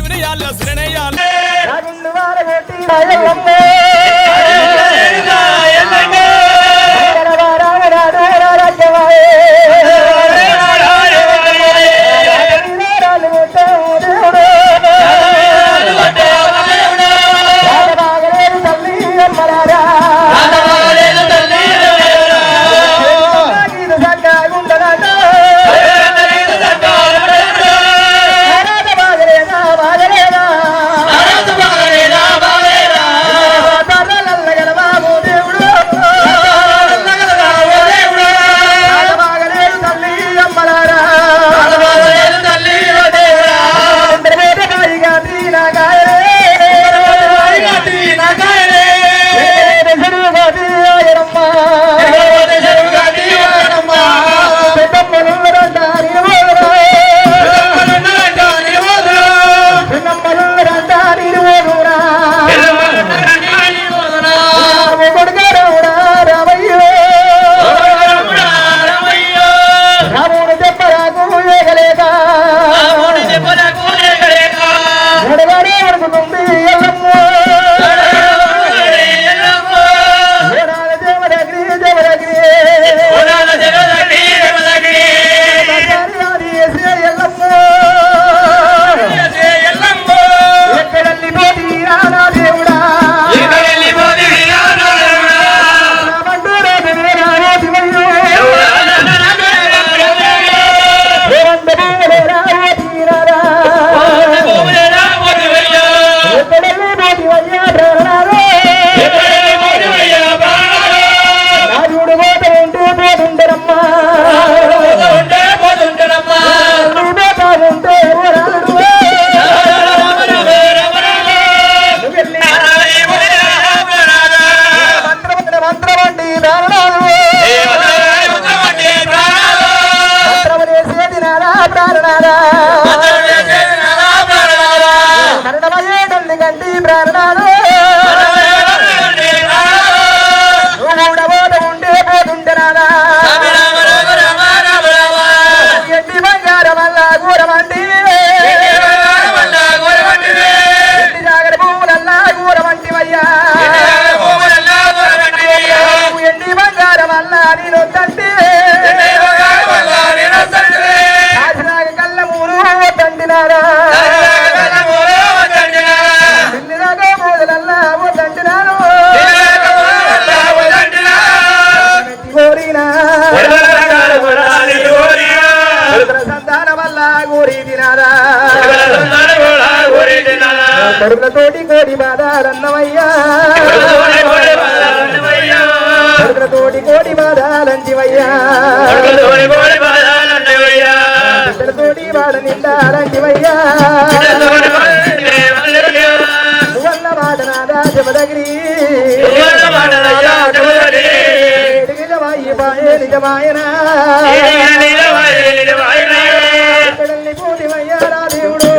శివనయ్యాల శిరణయ్యాల కరుణతోటి కోడి బాధాలన్నవయ్యా కరుణతోటి కోడి బాధాలంటివయ్యా బిడ్డలతోటి వాడ నిండాలంటివయ్యా నువ్వన్న మాట నాదా జమదగిరి నిజమాయి బాయే నిజమాయనా బిడ్డల్ని పూటివయ్యా నా దేవుడు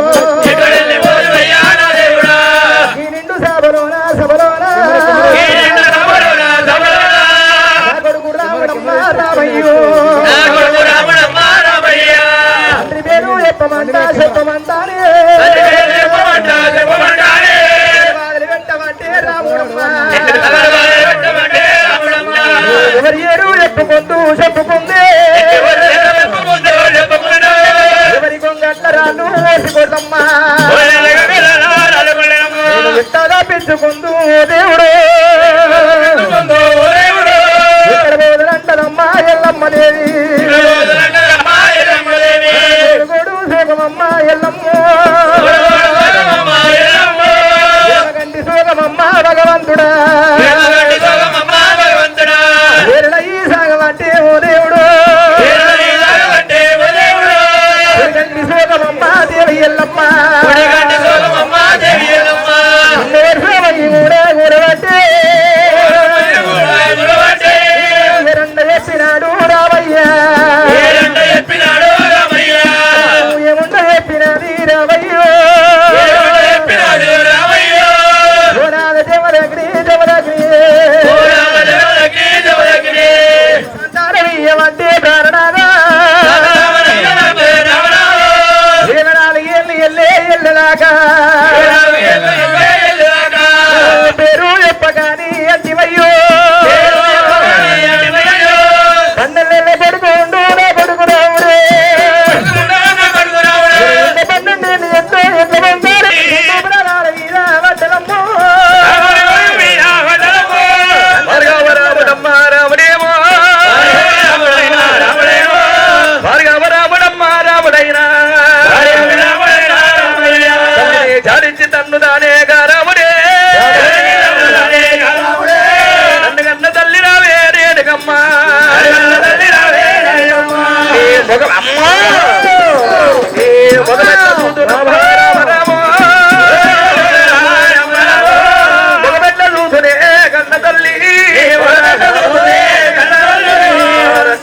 చెప్పమంటానే పెట్టమంటే ఎవరి ఏరు చెప్పుకుంటూ చెప్పుకుంది ఎవరి కొంగట్ల రాను వేసుకోదమ్మా ఎట్టగా పెంచుకుందు దేవుడు ఇక్కడ బోధనంటదమ్మా ఎల్లమ్మ దేవి సోగమమ్మ ఎల్లమ్మ గండి సోగమమ్మ భగవంతుడా ఈ సాగమంటే ఓ దేవుడు గండి సోగమమ్మ దేవి ఎల్లమ్మ కూడబట్టే రెండ చెప్పినాడు రావయ్యా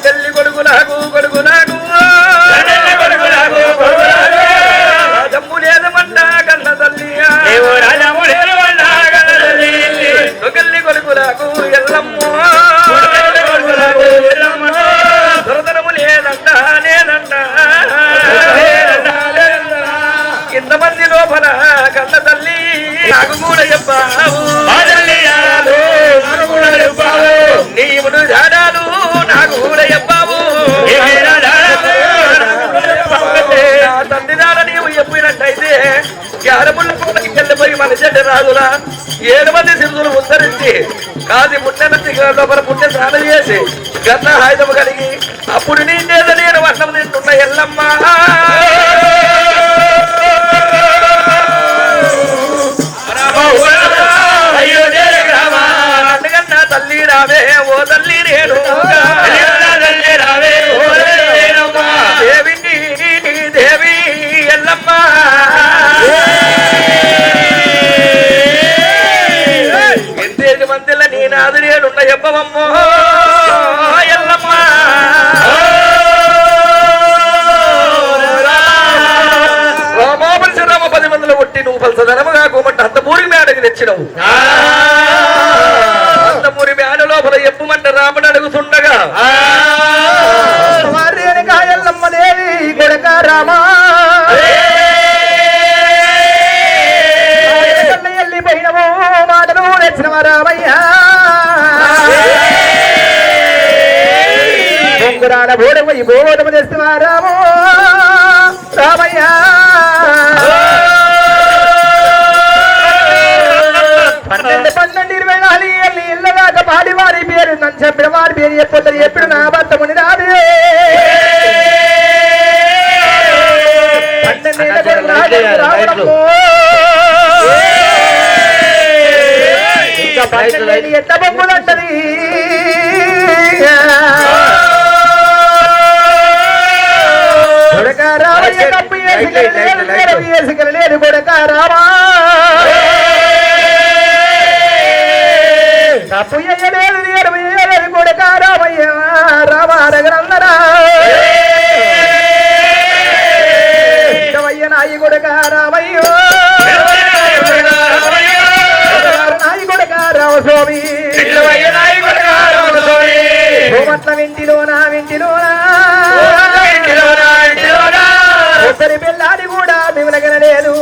తల్లి కొడుకు నాకు కొడుకు నాకు రాజమ్ము లేదమంట కన్న తల్లి తొగల్లి కొడుకు నాకు ఎల్లమ్ము దొరదనము లేదంట లేదంట ఇంతమంది లోపల కన్న తల్లి నాకు కూడా చెప్పావు నీవుడు జాడాలు నాకు కూడా చెప్పావు తండ్రిదాడ నీవు చెప్పినట్టయితే గ్యారముళ్ళ పూలకి వెళ్ళిపోయి మన చెడ్డ రాదురా 7 మంది సిరుదులు ఉద్ధరించి కాది పుణ్యనది లోపల పుణ్య స్నానం చేసి గన్న హాయిదము కలిగి అప్పుడు నీదేద నేను వర్ణం తింటున్న ఎల్లమ్మ అందుకన్నా తల్లి రావే ఓ తల్లి నేను దేవి దేవి ఎల్లమ్మ ఎంతేది మందిలో నీ నాదు నేనున్న చెప్పవమ్మో ఎల్లమ్మ రామ 10 మందిలో ఒట్టి నువ్వు పలసదనము కాకోమంటే అంతమూరి మేడకి తెచ్చినవు అంతమూరి మేడ లోపల ఎప్పుమంట రాముడు అడుగుతుండగా ఎల్లమ్మ దేవి కొడక రామా వెళ్ళిపోయినవో మాటలు తెచ్చినవా రామయ్యా బొంగురాల బోడమై బోధము తెస్తువా రామో రామయ్యా 12 ఇళ్ళదాకా పాడి వారి పేరు నన్ను చెప్పిన వారి పేరు చెప్పొద్దని ఎప్పుడు నా భర్తముని రాదు 12 ఎట్ట బొమ్మలంటది కొడక రామయ్య కప్పు వేసుకలేదు కొడక రామా తప్పు ఎయ్యలేదు నేడు కొడక రామయ్య రామారగరందరా నాయి కొడక రామయ్యో నాయి కొడక రామస్వామి భూమట్ల వింటిలోనా ఒక్కరి పిల్లాడి కూడా మిమలగనలేదు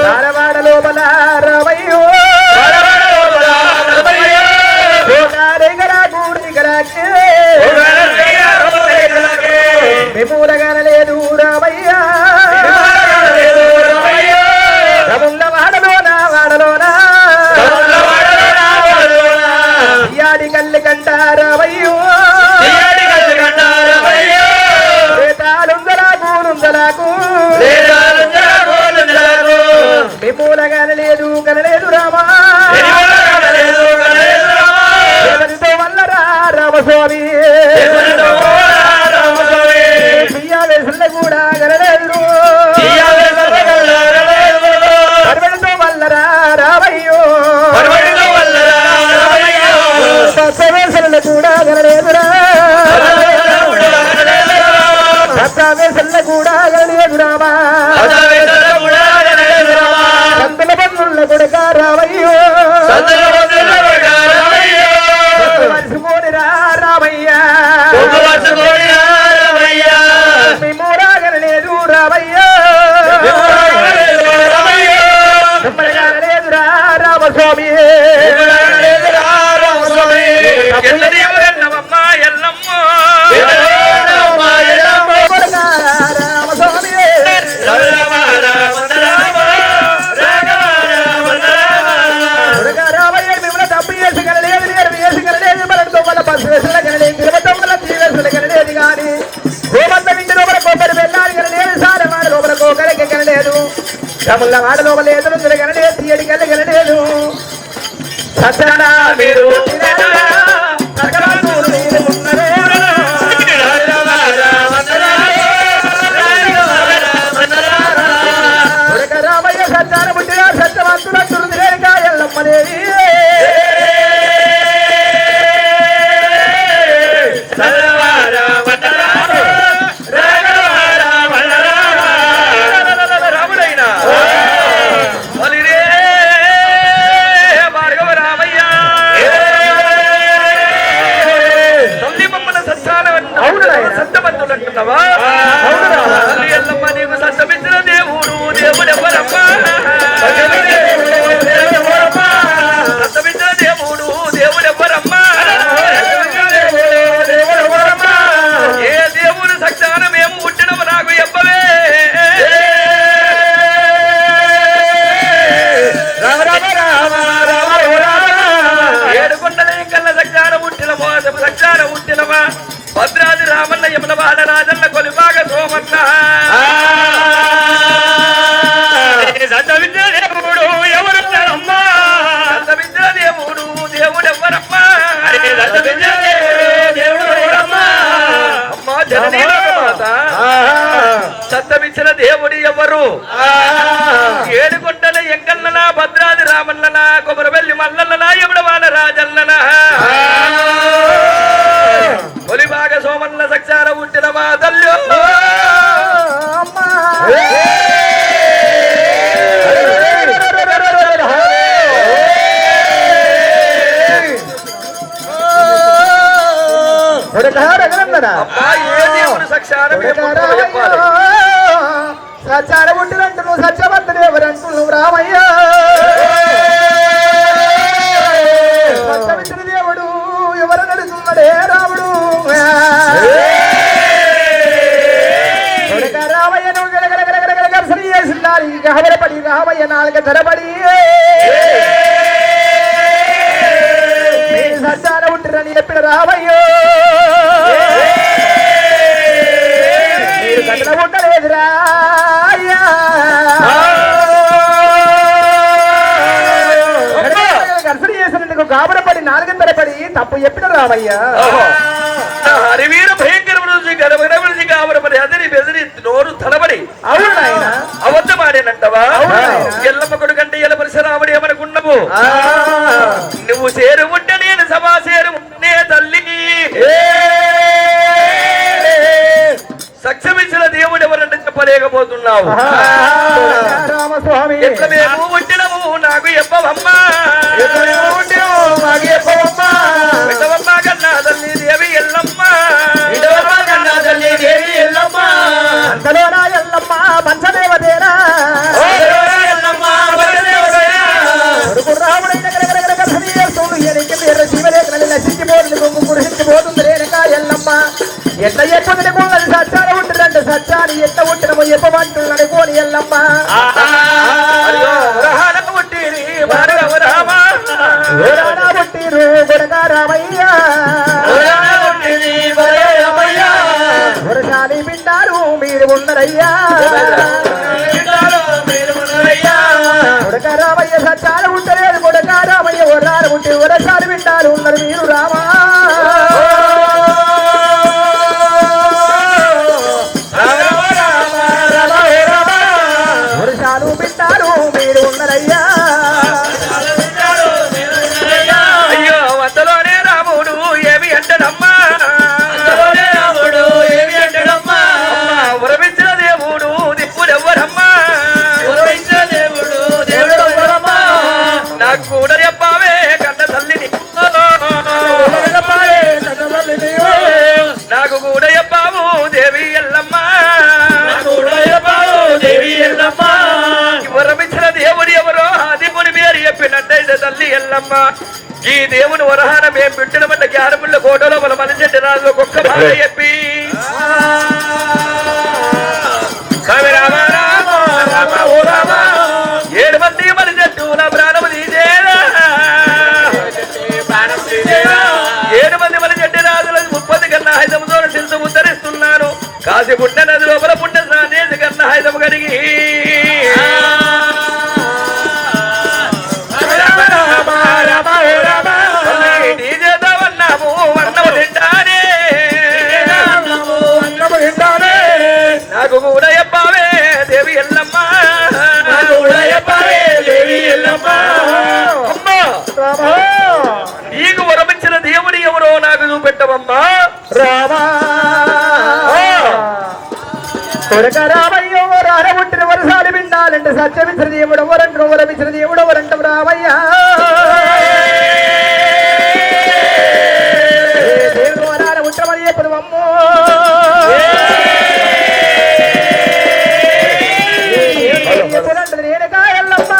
ధారవాడ లోపల రామయ్యో విమూలగనలేదు రామయ్యా రముల వాడలోనా ఇయాడి కల్లి కంట రామయ్యో తాలుందలాకు విమూలగనలేదు కనలేదు రామా రామస్వామి వేసుల కూడా గనలేదు పర్వడితో వల్లరా రామయ్యో వేసుల కూడా గనలేదురా వేసుల కూడా గనలేదు రామా సంతుల బంధువుల కొడుక రామయ్యో మర్చిపోనిరా రామయ్యా మిమ్మూరాగనలేదు రామయ్యా మిమ్మల్గానలేదురా రామస్వామి రామయ్య మిమ్మల్ని తప్పు వేసుకనలేదు వేసుకనలేదు మనతో వల్ల 10 వేసుల కనలేదు 29 వేసుల కనలేదు కానీ గోమంత ఇంటి లోపల కొబ్బరి వెళ్ళాలి కనలేదు సారవాడ లోపల కోకలకి కనలేదు తముల వాడ లోపల ఎదురు కనలేదు తీయడి కళ్ళ కనలేదు సత్యనా మీరు సక్షాన ఉట్టినవా భద్రాది రామన్న యమున బాల రాజన్న కొలిబాగ సోమన్న దేవుడు ఎవరమ్మా దేవుడు దేవుడెవ్వరమ్మా అమ్మా జననీ మాత సత్తమిచ్చిన దేవుడు ఎవరు ఏడుకొండల ఎంకన్ననా భద్రాది రామన్ననా కొమరవెల్లి మల్లన్ననా యముడవాడ రాజన్ననా కొలిబాగ సోమన్న సక్షార పుట్టిన మా తల్లి సచ్చార పుట్టినంటు నువ్వు సత్యవంతుడు ఎవరంటు నువ్వు రామయ్య సత్యమిత్ర దేవుడు ఎవరు నడుతున్నాడే రాముడు రామయ్య నువ్వు గడగడగడగడగడగడసరి చేసిందాలి గహబరపడి రామయ్య నాలుగ ధరపడి సచ్చార పుట్టిరని చెప్పిన రామయ్యో కట్ల పుట్టలేదురా గర్సడి చేసినందుకు గాబరపడి నాలుగంతరపడి తప్పు చెప్పిన రామయ్య హరివీర భయంకర గడబడి గాబరపడి అదిరి బెదిరి నోరు తలబడి అవును ఆయన అబద్ధమాడేనంటవా ఎల్లమ్మ కొడుకంటే ఎల్ల పరిసరామడి ఏమనుకున్నావు నువ్వు చేరు ఉంటే నేను సభా చేరు ఉంటే తల్లి సక్షమించిన దేవుడు ఎవరంటే చెప్పలేకపోతున్నావు రామస్వామి ఎట్లా మేము ఉండినము నాకు ఎప్పవమ్మా పెట్టవమ్మా కన్నా తల్లి దేవి ఎల్లమ్మ అంతలో నా ఎల్లమ్మ పంచదేవదేరా కొడుకు రాముడైన జీవరేఖలు నశించిపోతుంది కొంగు కురిసిపోతుంది రేణుక ఎల్లమ్మ ఎట్లా చెప్పదని కోనది సచ్చాన ఉంటుందంటే సచ్చాని ఎట్లా ఉంటున్నామో చెప్పమంటున్నాడు కోని ఎల్లమ్మ పుట్టిరు కొడక రామయ్య వరసాలి వింటారు మీరు ఉండరయ్యా కొడక రామయ్య సచ్చాన ఉంటలేదు కొడక రామయ్య వరాలు ఉంటే వరసాలి వింటారు ఉన్నారు మీరు రామా వరసాలు వింటారు మీరు ఉన్నారయ్యా అయ్యో అంతలోనే రాముడు ఏమి అంటాడమ్మా వరమించిన దేవుడు దిప్పుడెవ్వరమ్మా నాకు కూడా చెప్పావే కన్న తల్లిని నాకు కూడా చెప్పావు దేవి ఎల్లమ్మ వరమించిన దేవుడు ఎవరో అదిపుని పేరు చెప్పినట్టయితే తల్లి ఎల్లమ్మ ఈ దేవుని వరహాన మేము బిడ్డల వల్ల గ్యారపుల్ల కోటలో మన మనిషి రాజులో ఒక్క బాధ చెప్పి ఏడు మంది మన చెట్టు నా ప్రాణము తీసేదా 7 మంది మన చెట్టు రాజుల 30 కన్నా హైదముతో శిల్సు ఉద్ధరిస్తున్నాను కాసి పుట్ట నది లోపల పుట్ట స్నానేసి కన్నా హైదము కడిగి నాకు కూడా చెప్పావే దేవి ఎల్లమ్మ నీకు వరమించిన దేవుడు ఎవరో నాకు చూపెట్టవమ్మా రామా కొడక రామయ్య రారముంటిన వరసాలు విండాలంటే సత్యమిత్ర దేవుడు ఎవరంటారు వరమించిన దేవుడు ఎవరంటాం రామయ్య దేవుడు రారముంటమని చెప్పదు అమ్మో రేణుక ఎల్లమ్మ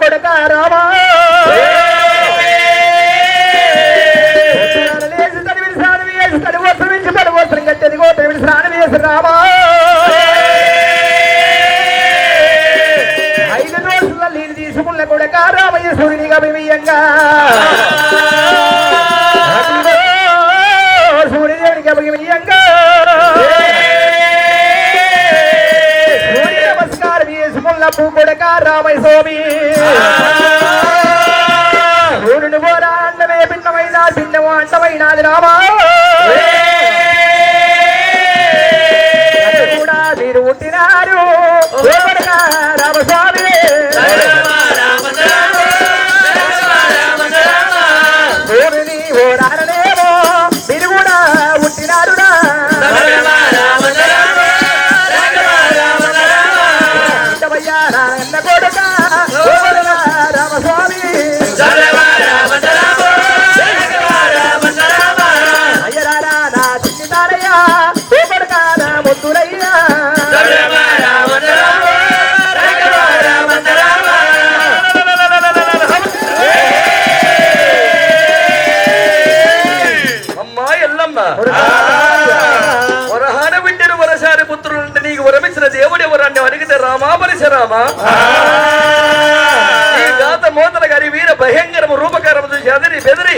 కొడక రామా లేచి తడివి సాడివి వేసి తడి అభిమీయంగా సూర్యదేవునికి అభిమీయంగా సూర్య నమస్కారం చేసుకున్న పూకొడక రామయ్య స్వామి సూర్యుని పోరా అన్నమే భిన్నమైన భిన్నము అంటమైనది రామా కూడా మీరు పుట్టినారు రామస్వామి సూర్యుని ఓరాడనేమో మీరు కూడా పుట్టినారురా అన్న కొడుక రామస్వామి అయ్యరారా నా చిన్నితారయ్యా కొడుక నా ముద్దులయ్యా అమ్మా ఎల్లమ్మ వరహాన బిడ్డను వరసారి పుత్రులంటే నీకు వరమించిన దేవుడు ఎవరని అడిగితే రామా పరశురామా ఈ గాత మోతల గారి వీర భయంకరము రూపకారము చూసి అదిరి బెదిరి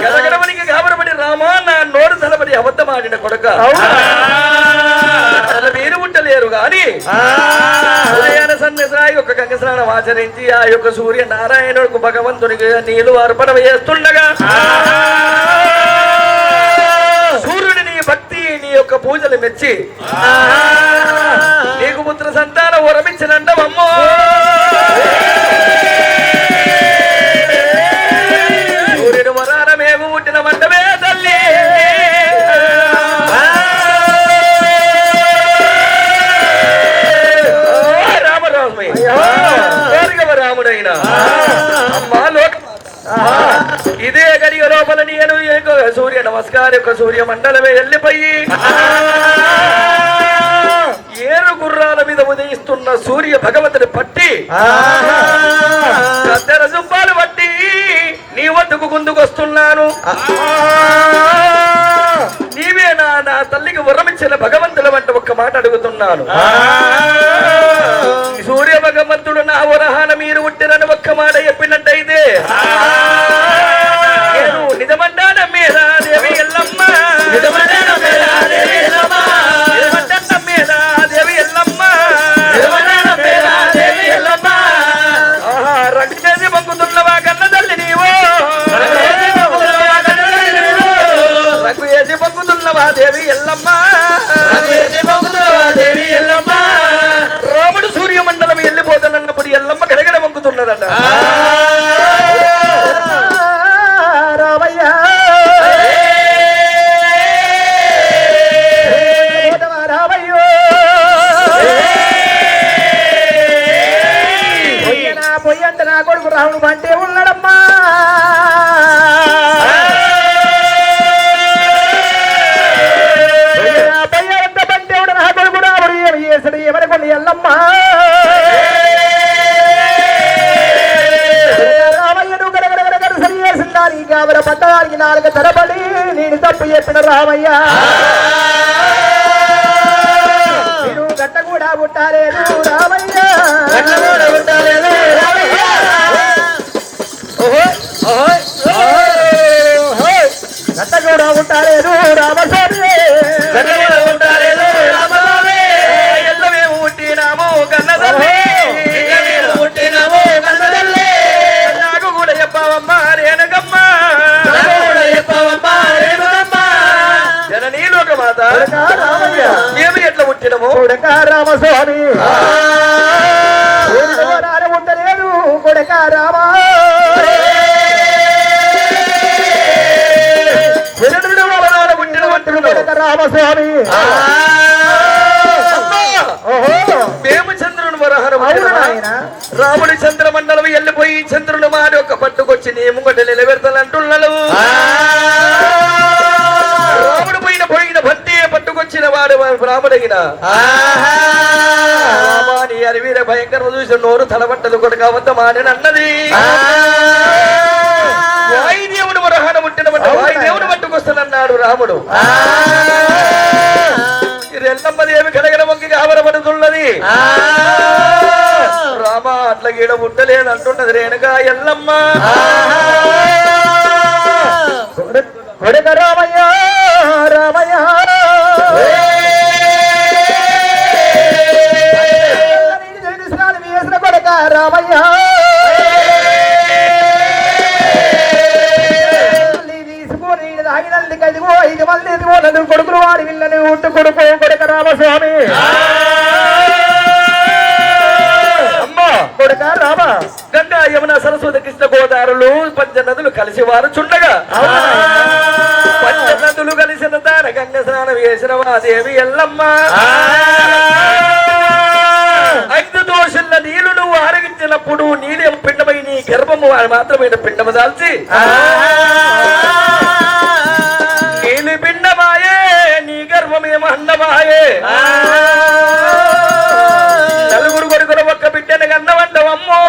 గడగడమనికి గాబరపడి రామా నా నోరు తలబడి అబద్ధమాడిన కొడక తన వీరు ఉండలేరు గాని ఉదయాన సన్నిసాయి యొక్క గంగ స్నానం ఆచరించి ఆ యొక్క సూర్య నారాయణుడికి భగవంతునికి నీళ్లు అర్పణ చేస్తుండగా సూర్యుని నీ భక్తి నీ యొక్క పూజలు మెచ్చి నీకు పుత్ర సంతానం వరమించినంటవమ్మో సూర్యుడు వరాన మేము పుట్టిన మంటమే తల్లి రాముడైనా అమ్మా లోక ఇదే గడియ లోపల నేను సూర్య నమస్కారం యొక్క సూర్య మండలమే వెళ్ళిపోయి ఏరు గుర్రాల మీద ఉదయిస్తున్న సూర్య భగవతుని పట్టి కత్తెర జుబ్బాలు పట్టి నీ వద్దకు గుందుకొస్తున్నాను నీవే నా తల్లికి వరమించిన భగవంతుల వంట ఒక్క మాట అడుగుతున్నాను సూర్య భగవంతుడు నా వరహాన మీరు ఉట్టిరని ఒక్క మాట చెప్పినట్టయితే నేను నిజమంటా నమ్మేదా దేవి ఎల్లమ్మ నిజమంటా నమ్మేదా దేవి ఎల్లమ్మ నిజమంటా నమ్మేదా దేవి ఎల్లమ్మ నిజమంటా నమ్మేదా దేవి ఎల్లమ్మ ఆహా రంగు చేసి పొంగుతున్నవా కన్న తల్లి నీవు రంగు వేసి పొంగుతున్నవా దేవి ఎల్లమ్మ దేవి ఎల్లమ్మ రాముడు సూర్యమండలం వెళ్ళిపోతానన్నప్పుడు ఎల్లమ్మ గడగడ వంకుతున్నదట రామయ్య రామయ్యో పొయ్యంట నా కొడుకు రాముడు అంటే ఉన్నాడమ్మా పొయ్యంత బంటే నా కొడుకు రాముడు ఏమి చేసాడు ఎవరి కొన్ని ఎల్లమ్మా రామయ్యను గడగడగడ సరి చేసిందాని కాబర పట్టడానికి నాలుగు తరబడి నేను తప్పు చెప్పిన రామయ్య మీరు గట్ట కూడా పుట్టాలేదు రామయ్య గట్ట కూడా పుట్టాలేదు రామస్వామి ఎల్లమేము పుట్టినాము కన్నదల్లి నాకు కూడా చెప్పావమ్మా రేణుకమ్మా జననీ లోకమాత మేము ఎట్లా పుట్టినము కొడక రామస్వామి ఉండలేదు కొడక రామా కొడక రామస్వామి మేము చంద్రుని వరహరం రాముడి చంద్రమండలం వెళ్ళిపోయి చంద్రుని మారి ఒక పట్టుకొచ్చి నీ ముంగట నిలబెడతానంటున్నాడు రాముడు పోయిన భర్తే పట్టుకొచ్చిన వాడు రాముడైన రామాని అరివీర భయంకర చూసిన నోరు తలబట్టలు కొడుకు అబద్ధమాని అన్నది వాయుదేవుడు వరహాన పుట్టిన వాయుదేవుడు పట్టుకొస్తానన్నాడు రాముడు ఎల్లమ్మ దేవి కడగడ వంకి ఆవరపడుతున్నది రామ అట్లా గీడ పుట్టలేదు అంటున్నది రేణుగా ఎల్లమ్మ కొడుక రామయ్య రామయ్య వేసిన కొడుక రామయ్య తీసుకొని తాగినంది కదిగో 5 మంది ఎదుగునదు కొడుకులు వాడి వీళ్ళని ఉట్టు కొడుకు కొడుక రామస్వామి కొడుక రామ గంగా యమున సరస్వతి కృష్ణ గోదావరులు పంచనదులు కలిసి వారు చుండగా పంచనదులు కలిసిన తార గంగ స్నానం చేసిన దేవి ఎల్లమ్మ 5 దోషుల నీళ్లు నువ్వు ఆరగించినప్పుడు నీళ్ళేం పిండమై నీ గర్భము వారు మాత్రమే పిండము దాల్చి నీలి పిండమాయే నీ గర్భమేమో అన్నమాయే నలుగురు కొడుకుల ఒక్క బిడ్డను కన్నవంటవమ్మో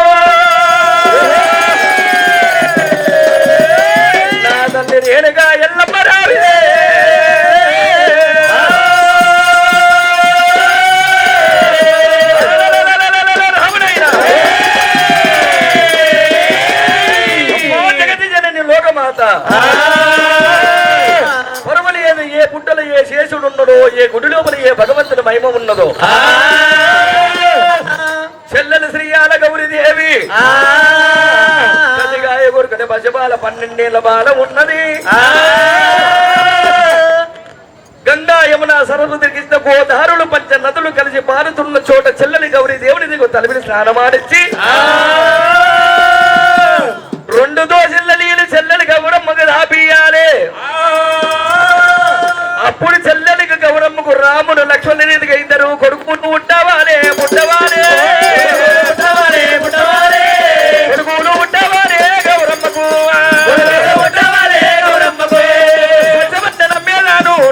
నా తల్లి రేణుగా ఎల్లమ్మ రావిదే జగతి జనని లోకమాత పరమలేదు ఏ పుట్టలో ఏ శేషుడు ఉన్నదో ఏ గుడి లోపల ఏ భగవంతుని మహిమ ఉన్నదో చెల్లెలు శ్రీయాల గౌరీదేవి కదిగాయ కొడుకుని పసిబాల 12 ఏళ్ల బాల ఉన్నది గంగా యమున సరస్వతి కృష్ణ గోదారులు పంచ నదులు కలిసి పారుతున్న చోట చెల్లెలి గౌరీదేవుని దిగు తలవిని స్నానమాడిచ్చి 2 దోసిళ్ళ నీళ్ళు చెల్లెలి గౌరమ్మకు రాపియాలి అప్పుడు చెల్లెలికి గౌరమ్మకు రాముడు లక్ష్మణుడిగా 2 కొడుకును ఉట్టవాలే పుట్టవాలే కొడుకులు ఉట్టవాలే గౌరమ్మకు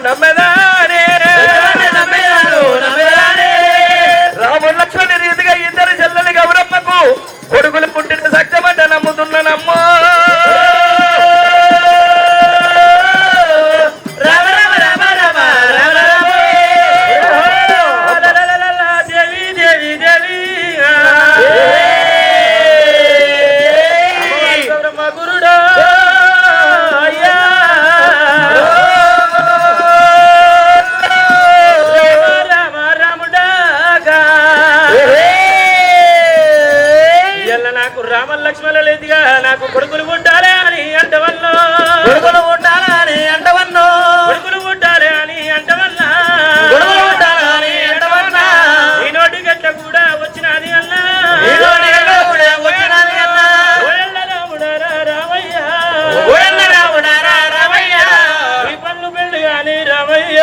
నమ్మదానే రాముడు లక్ష్మణుడి రీతిగా 2 చెల్లెలి గౌరమ్మకు కొడుకులు పుట్టిన సత్యమంట నమ్ముతున్నానమ్మా నాకు కొడుకులు పుట్టాలి అని అంటవన్నో ఈ నోటి గట్ట కూడా వచ్చినది అన్నా రామయ్య ఈ పనులు పెళ్లి గాని రామయ్య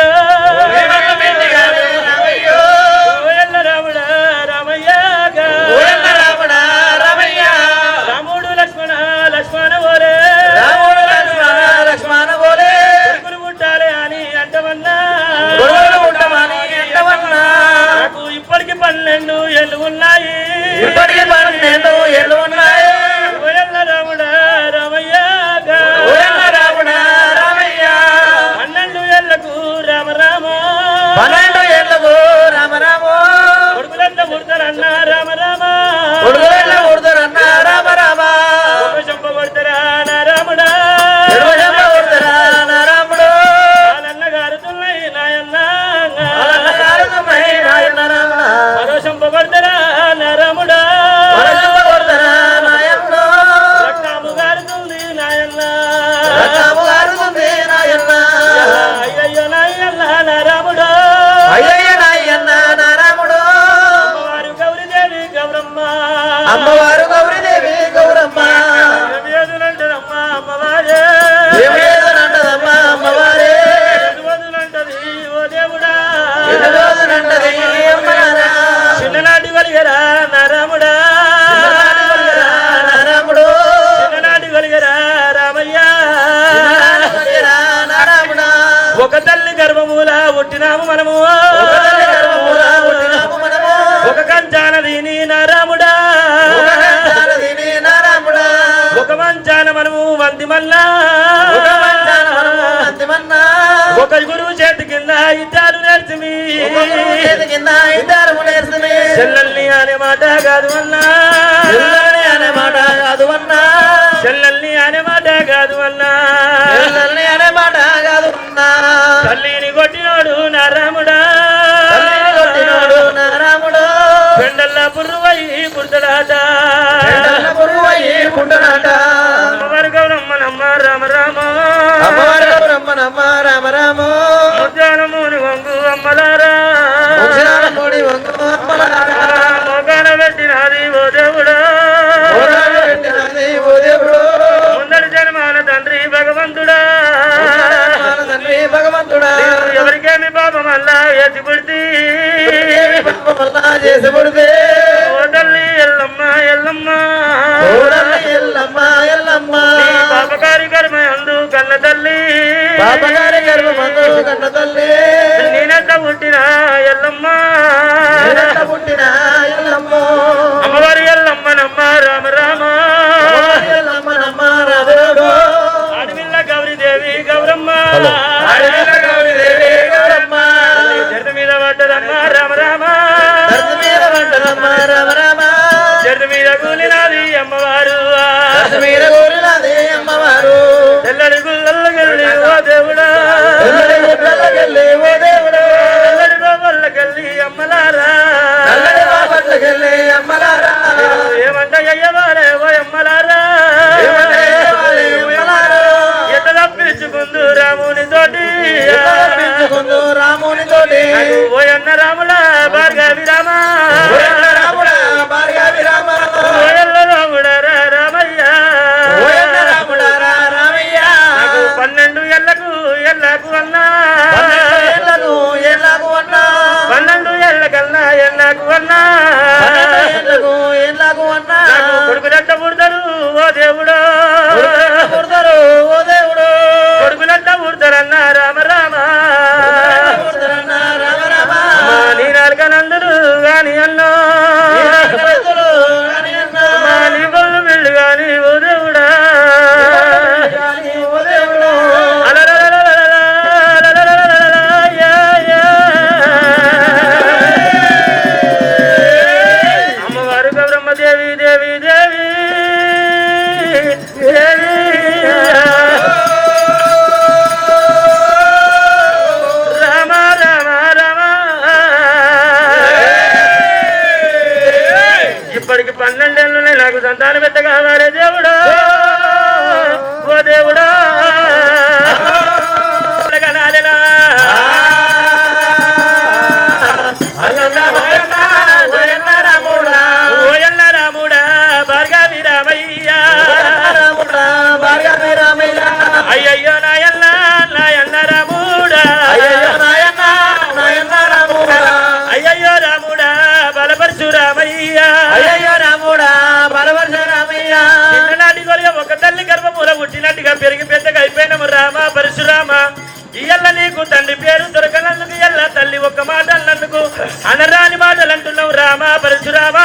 ఇప్పటికి 12 ఏళ్ళు ఉన్నాయి రాముడా రామయ్య 12 ఏళ్లకు రామ రామ కొడుకులెట్ల పుడతారన్నా రామ రామ చంప కొడతారా నా రాముడా నన్న గారుతున్నాయి నాయన్న మరో చంప కొడతారా నా రాముడా రక్తము గారుతుంది నాయన్న అయ్యయ్యో నాయన్న నా రాముడా అమ్మవారు గౌరీదేవి గౌరమ్మ అమ్మవారే ఓ దేవుడా చిన్ననాటి కలిగరా నారాముడా చిన్ననాటి కలిగరా రామయ్య ఒక తల్లి గర్భమూల పుట్టినాము మనము ఒక కంచాన దీని నారాముడా ఒక మంచాన మనము వంది మల్లా ఒక గురువు చేతి కింద ఇద్దరు నేర్చుమి కింద ఇద్దరు నేర్చుమి చెల్లెల్ని అనే మాట కాదు అన్నా అనే మాట కాదు అన్నా చెల్లెల్ని అనే మాట కాదు అన్నా అనే మాట కాదు అన్నా తల్లిని కొట్టినోడు నా రాముడా కొట్టినోడు నా రాముడు పెండల్లా పుర్రువయ్యి పుడతాడాట పురువయ్యి పుట్టనాట అమ్మవారి గౌరమ్మనమ్మ రామ రామ అమ్మవారి రమ్మనమ్మ రామ రామ ముద్యానముని వంగు అమ్మలారా ముడి వంగు అమ్మలారా మొగాన పెట్టినది ఓ దేవుడా పెట్టినది ఓ దేవుడు ముందడి జన్మాన తండ్రి భగవంతుడా తండ్రి భగవంతుడా ఎవరికేమి పాపం అల్లా ఎత్తి పుడితే చేసి పుడితే ఓ తల్లి ఎల్లమ్మ ఎల్లమ్మ ఎల్లమ్మ ఎల్లమ్మ నీ పాపకారి కర్మ అందు కన్న తల్లి పాపగారి గర్భమందు కన్న తల్లి నేనెంత పుట్టిన ఎల్లమ్మ పుట్టిన ఎల్లమ్మ అమ్మవారి ఎల్లమ్మనమ్మ రామ రామ ఎల్లమ్మ నమ్మ రాముడు ఆడవిల్ల గౌరీదేవి గౌరమ్మ గౌరీదేవి గౌరమ్మ జడ మీద పడ్డదమ్మ రామ రామ మీద వంటనమ్మ రామ రామ జడ మీద కూలినాది అమ్మవారు మీద కోరినది అమ్మవారు తెల్లడి గుల్లకెళ్ళి ఓ దేవుడా వెళ్ళి ఓ దేవుడు తెల్లడి గోళ్ళకెళ్ళి అమ్మలారా బాపట్లకెళ్ళి అమ్మలారా ఏమంట అయ్యవారే ఓ అమ్మలారా ఎట్ట తప్పించుకుందు రాముని తోటి రాముని తోటి ఓ అన్న రాముల భార్గవి రామ రాముడా భార్గవి రామ ఓయల్ల రాముడా రామయ్య రాముడా రామయ్య 12 ఎల్లకు అన్నా ఏళ్ళకు ఏళ్ళకు అన్నా 12 ఎల్లకల్లా ఎల్లకు అన్నా ఏళ్ళకు ఏళ్ళకు అన్నా కొడుకులంట పుడతారు ఓ దేవుడు పుడతారు ఓ దేవుడు కొడుకులంట పుడతారన్నా రామ రామ పుడతారన్నా రామ రామ మా నీ నాలుగనందులు గాని అన్నా మా నీ బొల్లు బిల్లు గాని ఓ దేవుడా ఓ దేవుడు అమ్మవారు గౌరమ్మ దేవి దేవి దేవి దేవి రామ రామ రామ ఇప్పటికి 12 ఏళ్ళు నాకు సంతానం పెట్ట కావాలే దేవుడా ఓ దేవుడా ఓయల్ల రాముడా భార్గవి రామయ్య భార్గవి రామయ్య అయ్యయ్యో నాయన్న నాయన్న రాముడా నాయన రాముడా అయ్యయ్యో రాముడా బలపరచు రామయ్య అయ్యయ్యో రాముడా బలవర్ష రామయ్య చిన్ననాటి కొలుగా ఒక తల్లి గర్భమూల పుట్టినట్టుగా పెరిగి పెద్దగా అయిపోయినము రామ పరశురామ ఇయ్యల్ల నీకు తండ్రి పేరు దొరకనందుకు ఎల్ల తల్లి ఒక్క మాట అన్నందుకు అనరాని మాటలు అంటున్నావు రామ పరశురామ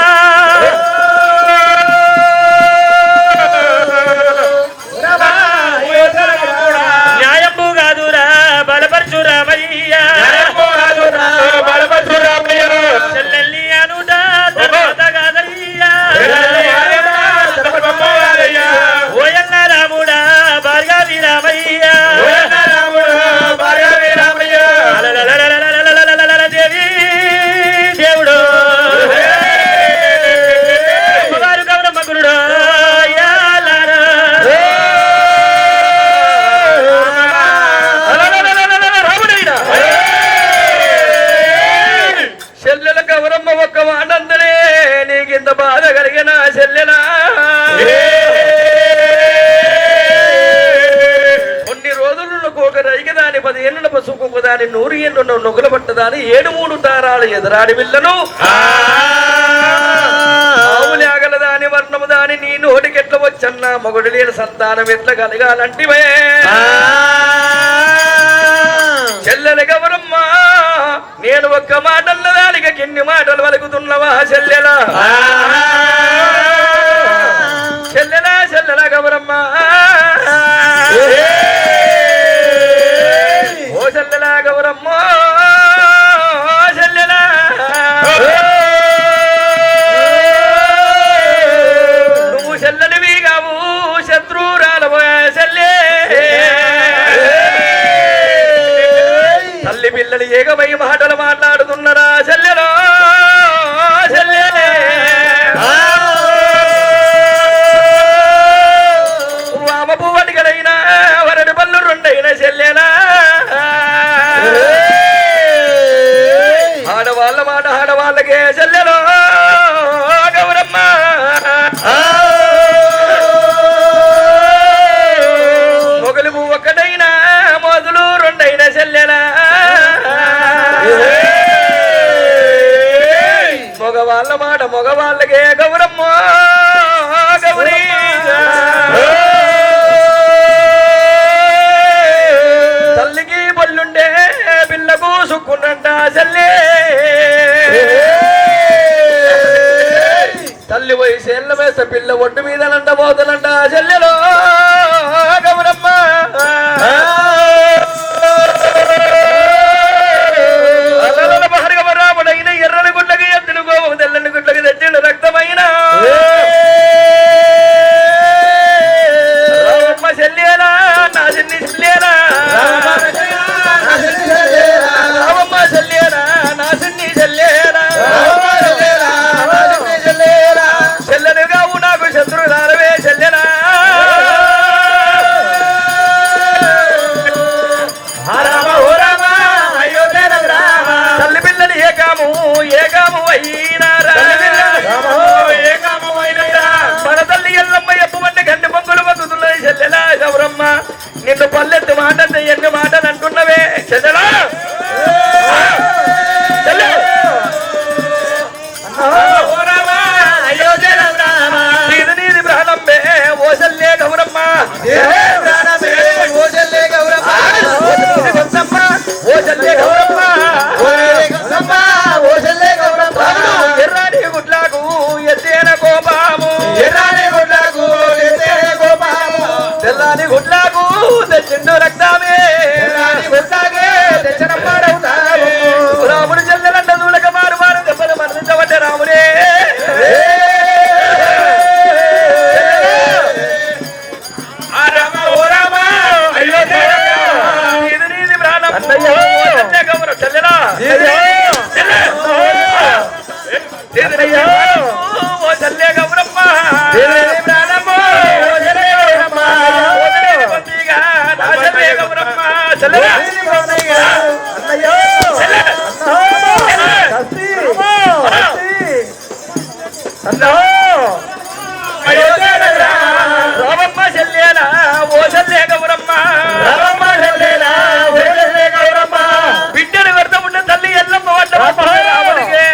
న్యాయము కాదురా బలపరచు రామయ్య చెల్లెల్ని అనుట తర్వాత కాదయ్యా ఓయన్న రాముడా భార్గవి రామయ్య అలలలలలలలలలలల దేవి దేవుడు అమ్మవారు గౌరమ్మ గురుడు యాలారా. అలలలలలలల రాముడైనా. చెల్లెల గౌరమ్మ ఒక్క వానందనే నీకింత బాధ కలిగిన చెల్లెలా కొన్ని రోజులు ఒక రైగదాని 10 ఏళ్ళ పసుపు దాని 100 ఏళ్ళు నొగుల పట్టదాని 7 తారాలు ఎదురాడి పిల్లను ఆవులు ఆగల దాని వర్ణము దాని నీ నోటికెట్ల వచ్చన్న మొగుడు లేని సంతానం ఎట్లా కలగాలంటివే చెల్లెల గౌరమ్మ నేను ఒక్క మాటల్ల దానికి ఎన్ని మాటలు వలుకుతున్నవా చెల్లెలా చెల్లెలా చెల్లెల గౌరమ్మ ఓ చెల్లెలా ఏకమై మాటలు మాట్లాడుతున్నారా చెల్లెలో చెల్లెలే వామ పువ్వటికలైనా వరడి పళ్ళు రెండైన చెల్లెలా ఆడవాళ్ళ మాట ఆడవాళ్ళకే చెల్లెలో గౌరమ్మ మొగలు పువ్వు ఒక్కటైనా మొదలు రెండైన చెల్లెలా మగవాళ్ళ మాట మగవాళ్ళకే గౌరమ్మ గౌరీ తల్లికి బొల్లుండే పిల్లకు సుక్కున్నంట చెల్లే తల్లి వయసు ఎల్ల వేస్తే పిల్ల ఒడ్డు మీదనంట పోతలంట చెల్లెలో గౌరమ్మ రాముడైన ఎర్రని గుడ్లకి ఎత్తులు గోవు తెల్లని గుడ్లకి తెచ్చిండు రక్తమైన రామమ్మ చెల్లేనా నా చిన్ని చెల్లేనా రామమ్మ చెల్లేనా నా చిన్ని చెల్లేనా చెల్లెనుగా నాకు శత్రురాలవే చెల్లెనా తల్లి పిల్లలు ఏకాము ఏకాము అయినారా మన తల్లి ఎల్లమ్మ ఎప్పమంటే గండి పొంగులు బతుకుతున్నది చెల్లెలా గౌరమ్మ నిన్ను పల్లెత్తి మాట ఎన్ని మాటలు అంటున్నవే చెల్లెలా నీది ప్రాణంబే ఓ చెల్లే గౌరమ్మ ఓ చెల్లే గౌరమ్మ ఓ చెల్లే గౌరమ్మ ఎర్రాని గుడ్లకు ఎత్తేన కోపాము తెల్లాని గుడ్లకు తెచ్చిండు రక్తమే తెచ్చిన రాముడు చెల్లెలంట దూలక మారు మారు దెబ్బలు మరణించబడ్డ రాముడే నీది ప్రాణం గౌరవ చెల్లెలా ఓ చెల్లె గౌరమ్మ ప్రాణము గౌరమ్మ చెల్లెలా రామమ్మ చెల్లెలా ఓ చెల్లె గౌరమ్మ బిడ్డను పెడతా ఉన్న తల్లి ఎల్లమ్మ వంట రాముడికే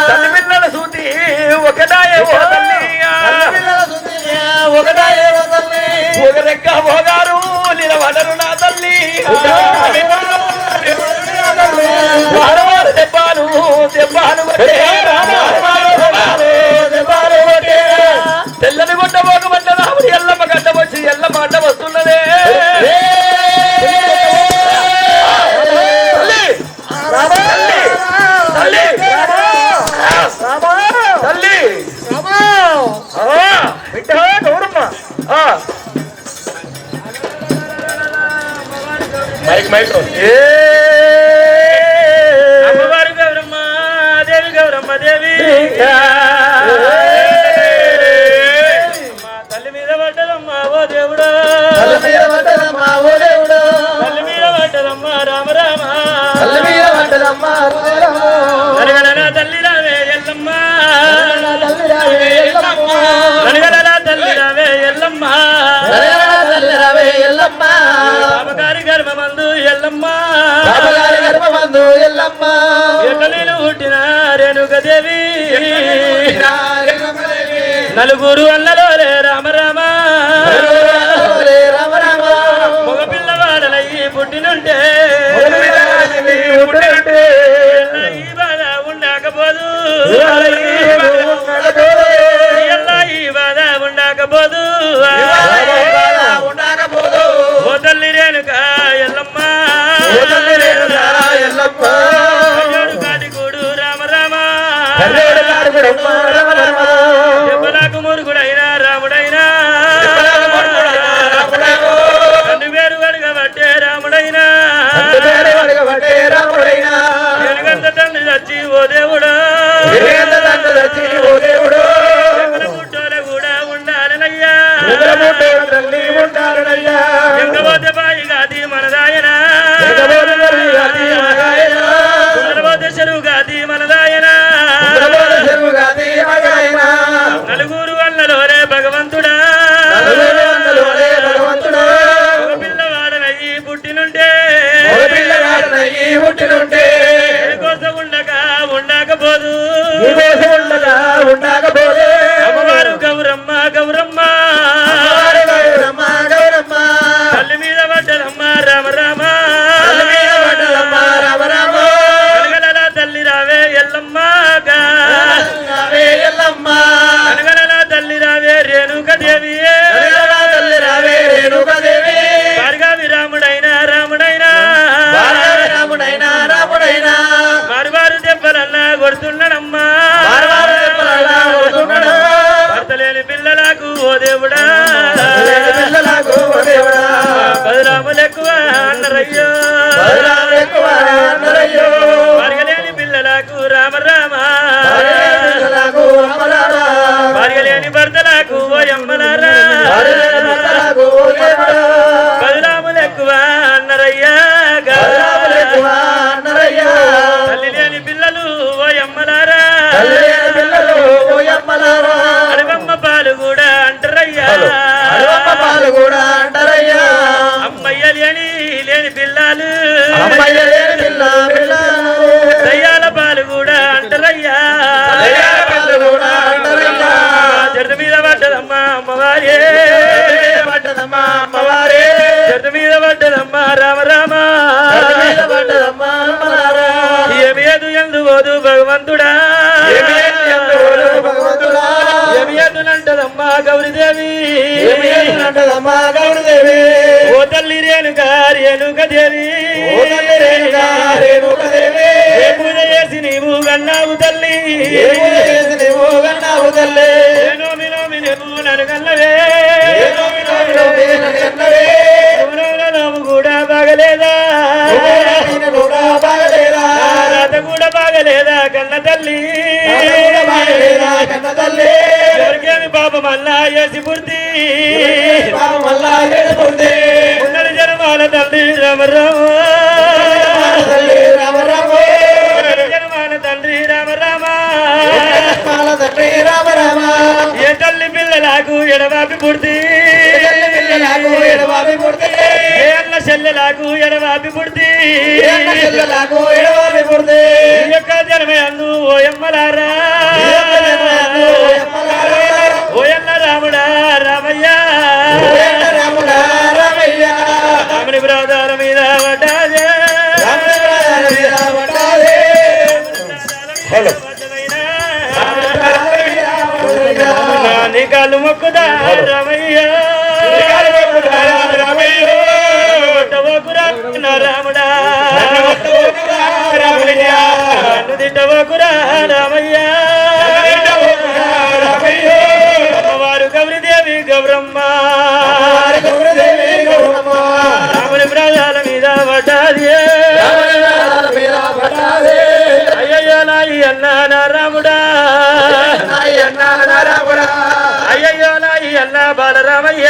తల్లి పిల్లల సూతి ఒకటాయే ఓ తల్లి ఒక రెక్క పోగారు నిలబడరు నా తల్లి దెబ్బాలు దెబ్బాలు తెల్లని గుడ్డ పోకబడ్డ రాముడి ఎల్లమ్మ గడ్డ వచ్చి ఎల్లమ్మ అడ్డ వస్తున్నదే తల్లి గౌరమ్మ మైక్ అమ్మవారు గౌరమ్మ దేవి గౌరమ్మ దేవి తల్లి మీద పడ్డదమ్మా ఓ దేవుడు తల్లి మీద పడ్డదమ్మా రామ రామ నరగలరా తల్లి రావే ఎల్లమ్మ నరగలరా తల్లి రావే ఎల్లమ్మ రామగారి గర్భమందు ఎల్లమ్మ ఎట్ల నేను పుట్టిన రేణుకదేవి నలుగురు అన్నలోరే రామ రామ మగ పిల్లవాడలయ్యి పుట్టినుంటే ఈ బాధ ఉండకపోదు ఈ బాధ ఉండకపోదు ఓ తల్లి రేణుక ఎల్లమ్మ కాటిగూడు రామ రామ దెబ్బలకు మురుగుడైనా రాముడైనా బట్టే రాముడైనా ఎలుగంత తండ్రి వచ్చి ఓ దేవుడా ఎలుగంత తండ్రి వచ్చి ఓ దేవుడు పుట్టోల కూడా ఉండాలనయ్యా చంద్రముట్టోడు తల్లి ఉంటారనయ్యా ఎంగబోతే బాయి గాది మనదాయనా ఎంగబోతే బాయి గాది మనదాయనా సుందరబోతే చెరువు గాది మనదాయనా సుందరబోతే చెరువు గాది మనదాయనా నలుగురు అన్నలోనే భగవంతుడా నలుగురు అన్నలోనే భగవంతుడా ఒక పిల్లవాడనయ్యి పుట్టినుంటే ఒక పిల్లవాడనయ్యి పుట్టినుంటే కోసం ఉండకపోదు ఉండకపోతే అమ్మవారు గౌరమ్మ గౌరమ్మ గౌరమ్మ గౌరమ్మ తల్లి మీద పడ్డదమ్మ రామ రామ రామ రామ కనగలలా తల్లి రావే ఎల్లమ్మ రావే ఎల్లమ్మ కనగలలా తల్లి రావే రేణుక దేవి తల్లి రావే రేణుక దేవి భార్గవి రాముడైనా రాముడైనా రాముడైనా రాముడైనా మారువారు దెబ్బలన్నా కొడుతున్నాడమ్మా భర్త లేని పిల్లలకు ఓ దేవుడా పిల్లలకు ఓ దేవుడా బలరాములు ఎక్కువ అన్నరయ్యో భార్యలేని పిల్లలకు రామ రామ భార్యలేని భర్తలకు ఓ యమ్మలారా బలరాములు ఎక్కువ అన్నరయ్యా తల్లి లేని పిల్లలు ఓ యమ్మలారా అడగమ్మ పాలు కూడా అంటారయ్యా అమ్మయ్య లేని పిల్లలు దయ్యాల పాలు కూడా అంటారయ్యా జడ్డు మీద పడ్డదమ్మ అమ్మవారే జడ్డు మీద పడ్డదమ్మ రామ రామ ఏమి ఏదు ఎందు పోదు భగవంతుడా ఏమి ఏదునంటదమ్మ గౌరీదేవి ఓ తల్లి రేణుక రేణుక దేవి ఏ పూజ చేసి నీవు గన్నావు తల్లి నోమి నువ్వు నన్ను కన్నవే నోము కూడా బాగలేదా రాత కూడా బాగలేదా కన్న తల్లి ఎవరికేమి పాప మళ్ళా వేసి పుర్తి ఉన్నది జనమాల తల్లి రామరామ జనమాల తండ్రి రామరామ ఏ తల్లి పిల్లలకు ఎడబాపి పుర్తి ఏ అన్న చెల్లెలకు ఎడబాపి పుర్తి యొక్క జనమే అందు ఓయమ్మలారా ఓయన్న రాముడా రామయ్య రాముని బ్రాదాల మీద పడ్డాదే నీ కాళ్ళు మొక్కుదా రామయ్య రాముడా నన్ను తిట్టవకురా రామయ్య అమ్మవారు గౌరీదేవి గౌరమ్మ రాముని ప్రాణాల మీద పడ్డాది అయ్యయ్యో నాయి అన్నా నా రాముడా అయ్యయ్యో నాయి అన్నా బాలరామయ్య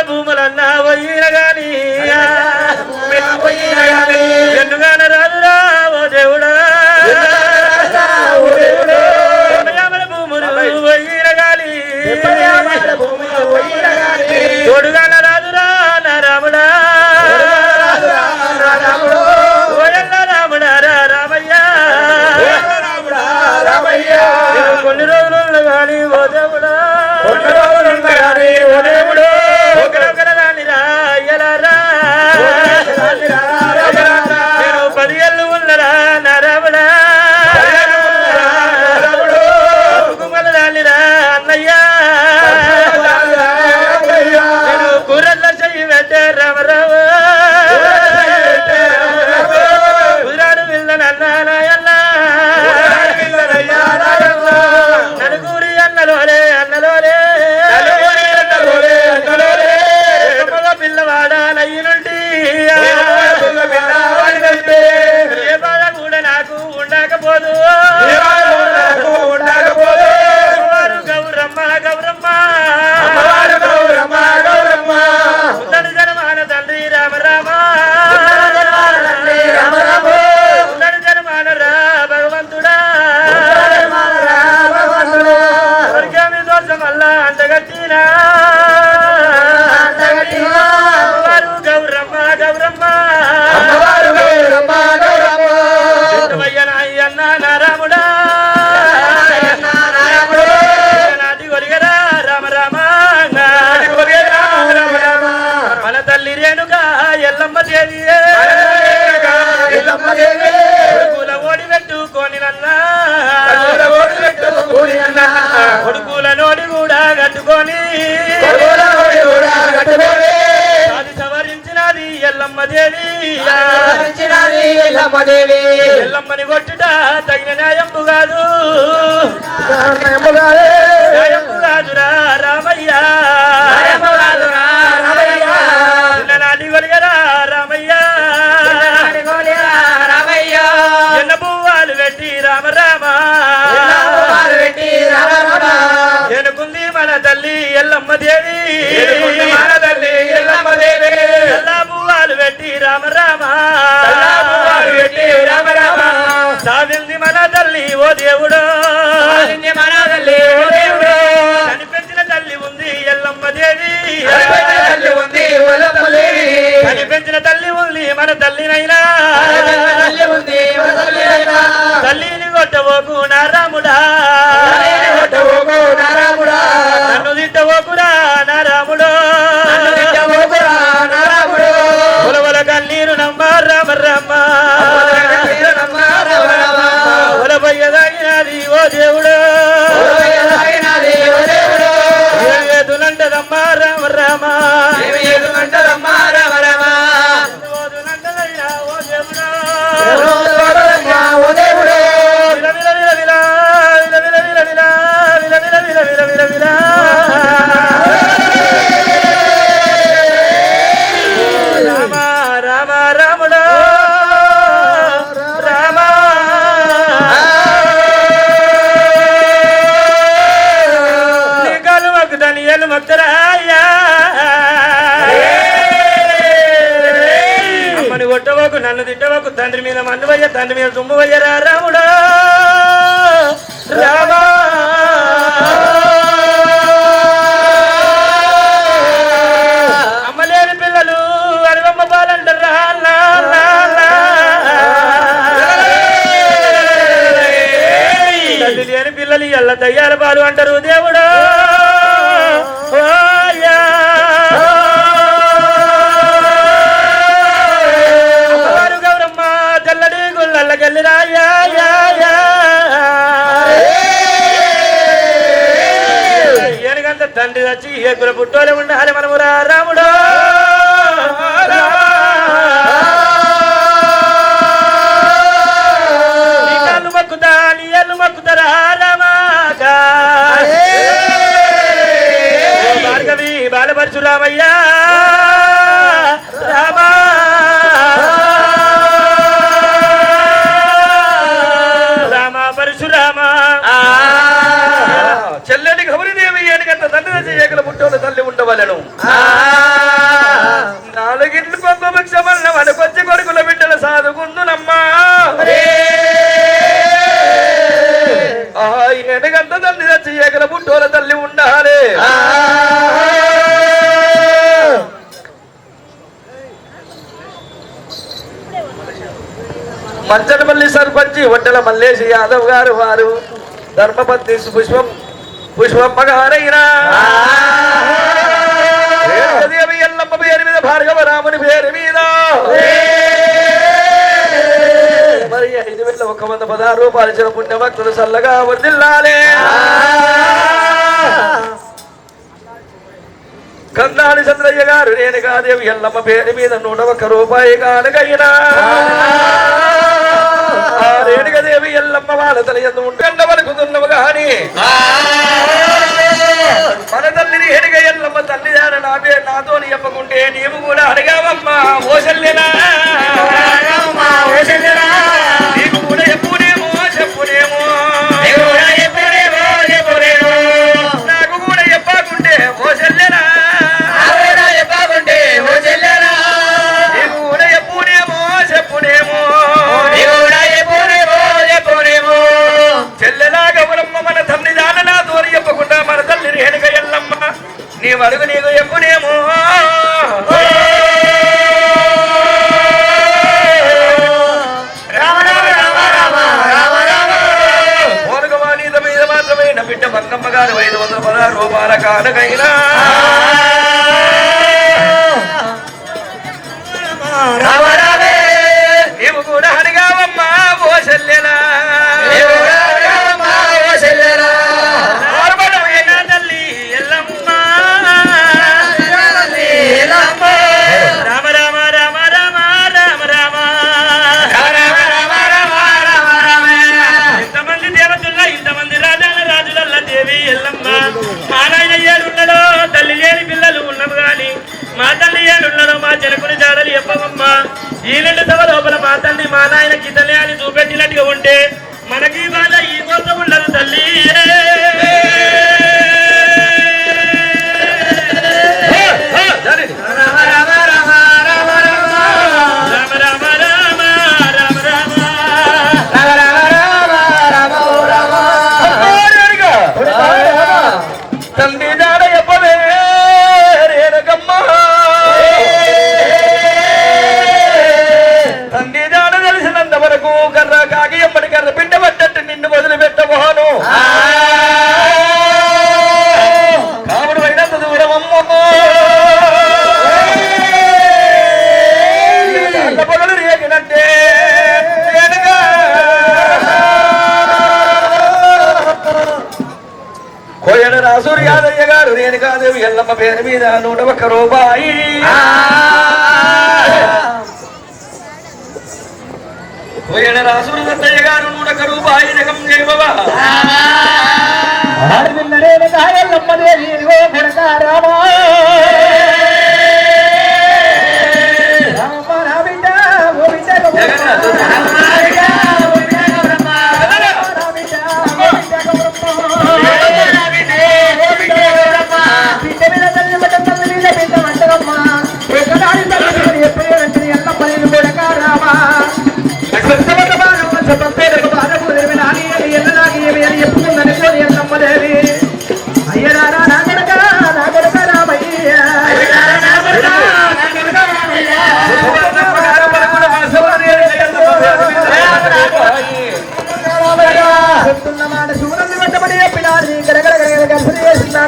భూములన్నా పోయిన గాని ఎన్నుగాన రాదురా ఓ దేవుడా తల్లి రేణుక ఎల్లమ్మ దేవి కొడుకుల ఓడి పెట్టుకొని కొడుకుల నోడి కూడా కట్టుకొని అది సవరించినది ఎల్లమ్మ దేవి ఎల్లమ్మని కొట్టుట తగిన న్యాయంపు కాదు న్యాయంపు కాదురా రామయ్య చిన్ననాటి కొలిగరా రామయ్య ఎన్న పువ్వాలు పెట్టి రామ రామ ఎనుకుంది మన తల్లి ఎల్లమ్మ దేవి ఎల్లా పువ్వాలు పెట్టి రామ రామ సావింది మన తల్లి ఓ దేవుడు కనిపించిన తల్లి ఉంది ఎల్లమ్మ దేవి కనిపించిన తల్లి ఉంది మన తల్లినైనా తల్లిని కొట్టబోకు నా రాముడా నన్ను తిట్టబోకురా నా రాముడు ఉలవల కన్నీరు నమ్మ రామ రామ ఉలబయ్యదాగినది ఓ దేవుడు ఏదులంటదమ్మ రామ రామ అమ్మని కొట్టవకు నన్ను తిట్టవకు తండ్రి మీద మన్నువయ్య తండ్రి మీద తుమ్మువయ్యరా రాముడా రామా అమ్మలేని పిల్లలు అరవమ్మ పాలంటారా తల్లి లేని పిల్లలు ఎల్ల దయ్యాల పాలు అంటారు దేవుడు గౌరమ్మ తెల్లడి గుళ్ళకెళ్ళిరాయా ఏనుగంత తండ్రి వచ్చి ఏ కుల పుట్టోలే ఉండాలి మనము రాముడు నీ కాళ్ళు మొక్కుతా నీ ఎల్లు మొక్కుతారా రామాగా భార్గవి బాలపరశురామయ్యా రామా రామ పరశురామ చెల్లెటి గౌరీదేవి ఏనుగంత తండ్రి చేయగల పుట్టోలు తల్లి ఉండవలను నాలుగింట్లు కొంపక్షమన్న వనకొచ్చి కొడుకుల బిడ్డల సాదుకుందునమ్మా ఏనుగంత తల్లి చేయగల పుట్టోల తల్లి ఉండాలి మంచనపల్లి సర్పంచి ఒట్టెల మల్లేశి యాదవ్ గారు వారు ధర్మపత్ని పుష్పమ్మ గారైనా దేవి ఎల్లమ్మ పేరు మీద భార్గవ రాముని పేరు మీద మరి 5,116 రూపాయలు ఇచ్చిన పుణ్య భక్తులు చల్లగా వర్ధిల్లాలే కందాని చంద్రయ్య గారు రేణుకాదేవి ఎల్లమ్మ పేరు మీద 101 రూపాయి కానుకైనా రేణుకదేవి ఎల్లమ్మ వాళ్ళ తల ఎందు ఉంటుండ వరకుతున్నవు గాని మన తల్లిని రేణుక ఎల్లమ్మ తల్లిదాన నా పేరు నాతో చెప్పకుంటే నీవు కూడా అడిగావమ్మా ఓసల్లేనా నీకు కూడా ఎప్పుడేమో చెప్పునేమో నాకు కూడా చెప్పకుంటే ఓసల్లేనా నీకు కూడా ఎప్పుడేమో చెప్పునేమో చెల్లెలా గౌరమ్మ మన తల్లి దాన నాతో చెప్పకుండా మన తల్లి రేణుక ఎల్లమ్మ నీ వరకు నీకు ఎప్పుడేమో మోనగవాణిత మీద మాత్రమైన బిడ్డ బంగమ్మ గారు 516 రూపాయల కానుకైనా ఎక్కడున్నాడో మా జనకుని జాడలు చెప్పవమ్మ. ఈ నిండు సభ లోపల మా తండ్రి మా నాయన గిద్దలే అని చూపెట్టినట్టుగా ఉంటే మనకి బాధ ఈ కోసం ఉండదు తల్లి. తండ్రి జాడ చెప్పవే రేణుకమ్మ, తండ్రి జాడ తెలిసినంత వరకు కర్ర కాకి ఎమ్మడి కర్ర పిండ పడ్డట్టు నిన్ను వదిలిపెట్టబోను. కావుడు అయినంత దూరం అమ్మ పొగలు రేగినట్టే రేణుగా కోయడ రాసూరి యాదయ్య గారు రేణుకాదేవి ఎల్లమ్మ పేరు మీద 101 రూపాయి. కోయడ రాసూరి దత్తయ్య గారు 101 రూపాయి రకం చేయబా.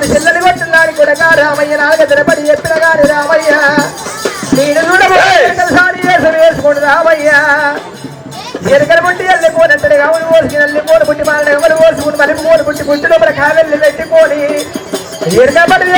చెల్లని కొట్టున్నాడు కొడగా రామయ్య నాగదరపడి చెప్పిన గారు రామయ్య నేను చూడబోసారి వేసుకోండి రామయ్య ఎరకల పుట్టి వెళ్ళిపోనట్టడు గమలు పోసుకుని వెళ్ళిపోను పుట్టి మాలని గమలు పోసుకుని మళ్ళీ పోను పుట్టి పుట్టి లోపల కావెళ్ళి పెట్టుకొని ఎరకపడి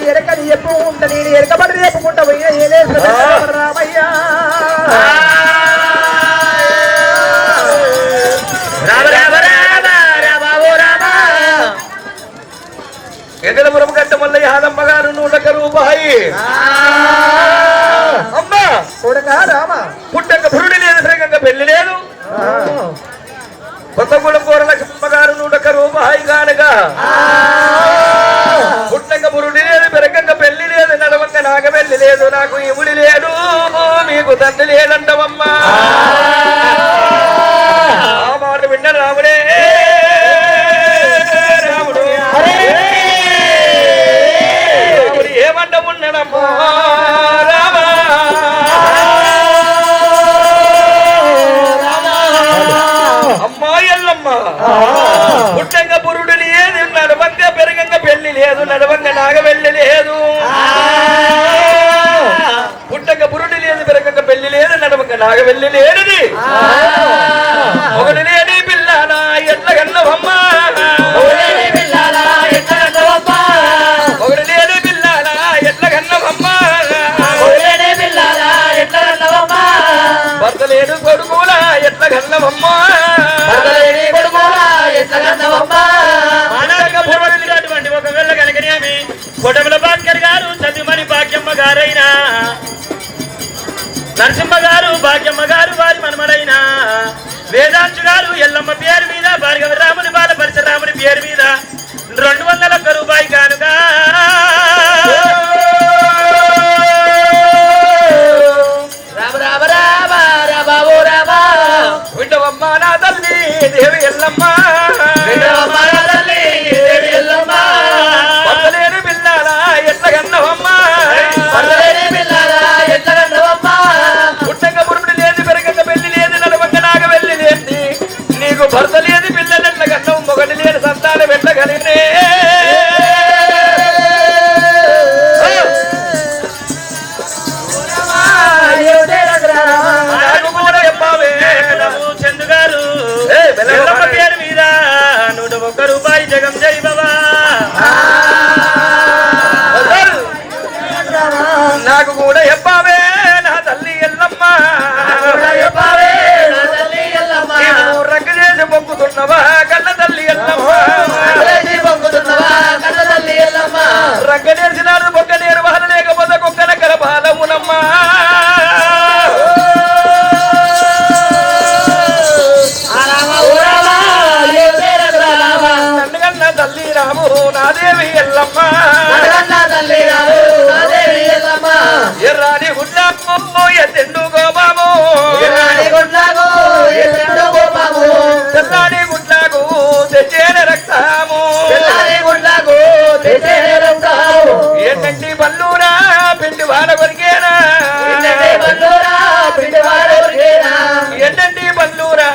ఎరకని ఎప్పుడు ఉంటా నేను ఎరకబడి చెప్పుకుంటా పోయినా రామయ్య ఎగలపురం గట్ట మల్ల యాదమ్మ గారు 101 రూపాయి. అమ్మా కొడక రామ పుట్టక పురుడి లేదు శ్రీకంగా పెళ్లి లేదు. కొత్తగూడెం కూర లక్ష్మమ్మ గారు 101 రూపాయి కానుగా. పుట్టక పురుడి లేదు పెరగంగా పెళ్లి లేదు నడవంగా నాగ పెళ్లి లేదు నాకు ఇముడి లేడు మీకు తండ్రి లేదంటవమ్మా. ఆ మాట విన్న రాముడే రాముడు రాముడు ఏమంట ఉన్నాడమ్మా రామా. అమ్మా ఎల్లమ్మ పుట్టంగ పురుడు లేదు నడవంగ పెరగంగ పెళ్లి లేదు నడవంగ నాగ వెళ్ళి లేదు. పుట్టంగ పురుడు లేదు పెరగంగ పెళ్లి లేదు నడవంగ నాగ వెళ్ళి లేనిది ఒకటి లేని పిల్లనా ఎట్ల కన్నవమ్మా. ఒకటి లేని పిల్లనా ఎట్ల కన్నవమ్మా. భర్త లేడు కొడుకులా ఎట్ల కన్నవమ్మా. అటువంటి ఒకవేళ కనుకనేమి కొటముల భాస్కర్ గారు చదిమని భాగ్యమ్మ గారైనా నరసింహ గారు భాగ్యమ్మ గారు వారి మనమడైన వేదాంశు గారు ఎల్లమ్మ పేరు మీద భార్గవ రాముని బాల పరశురాముని పేరు మీద 201 రూపాయి కానుగా. వింటవమ్మ నా తల్లి దేవి ఎల్లమ్మ పట్టలేని పిల్లాలా ఎట్ల కన్నవమ్మ. పుట్టంగ పురుడు లేదు పెరగంగ పెళ్లి లేదు నడవంగ నాగ వెళ్ళి లేని నీకు భర్త లేదు పిల్లలెట్ల కన్నవు మొగటి లేని సంతానం ఎట్ల కలిగినే. చందు గారు పేరు మీద 101 జై జగం జై బాబా నాకు కూడా చెప్పావే నా తల్లి ఎల్లమ్మ రగ్గు చేసి మొక్కుతున్నవా కన్న తల్లి ఎల్లమ్మ రగ్గ నేర్చినాడు బొక్క నేరు బాధ లేకపోతే కుక్కన కల బాధమునమ్మా నన్నుగన్న తల్లి రాము నాదేవి ఎల్లమ్మ ఎర్రాని గుడ్లాము ఎత్తెండు గోపాము తెల్లాని గుడ్లకు తెచ్చేన రక్తాము ఏంటండి బల్లూరా పిండి వాడ కొరికేనా ఏంటండి బల్లూరా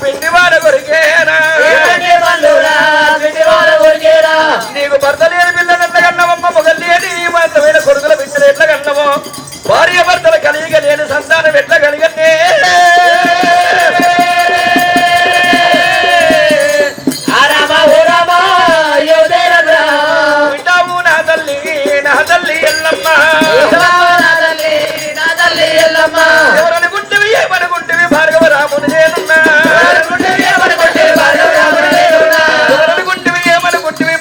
పిండి వాడ కొరికేనా నీకు భర్త లేని పిల్లలు ఎట్లా కన్నవమ్మ మొగలు లేని మాత్రమైన కొడుకుల బిడ్డలు ఎట్లా కన్నవో భార్య భర్తల కలిగ లేని సంతానం ఎట్లా కలిగనే వింటావు నా తల్లి ఎల్లమ్మ ఎవరనుకుంటేవి ఏమనుకుంటేవి భార్గవ రాముని నేనున్నా ఎవరనుకుంటేవి ఏమనుకుంటేవి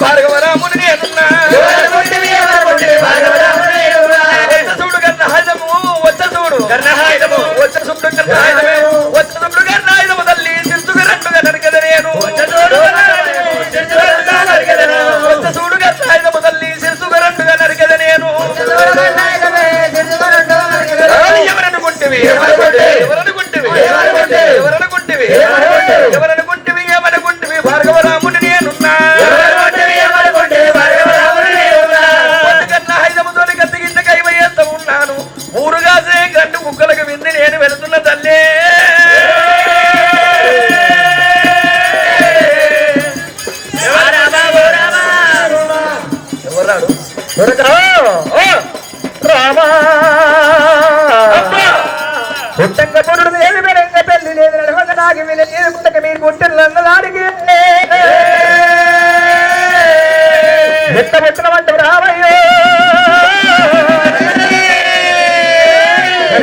భార్గవ రాముని నేనున్నా చూడు కర్ణాయుధము వచ్చ చూడు కర్ణాయుధము వచ్చ చూడు కర్ణాయుధము తల్లి చిరుతుగా రెండుగా నరికద నేను వచ్చ చూడు కర్ణాయుధము తల్లి చిరుతుగా రెండుగా నరికద నేను ఎవరనుకుంటేవి ఏమనుకుంటేవి భార్గవ రాముని నేనున్నా కర్ణాయుధముతో కత్తిగింత కైవయ్యేంత ఉన్నాను ఊరుగాసే గండు కుక్కలకు వింది నేను వెళుతున్న తల్లే ఎవరాడు రామా పుట్టంగ పురుడు ఏమి మెరంగ పెళ్లి లేదు నడవంగ నాగి వీళ్ళ లేదు పుట్టక మీ పుట్టిన అన్నదానికి ఎట్ట పుట్టిన వంట రామయ్యో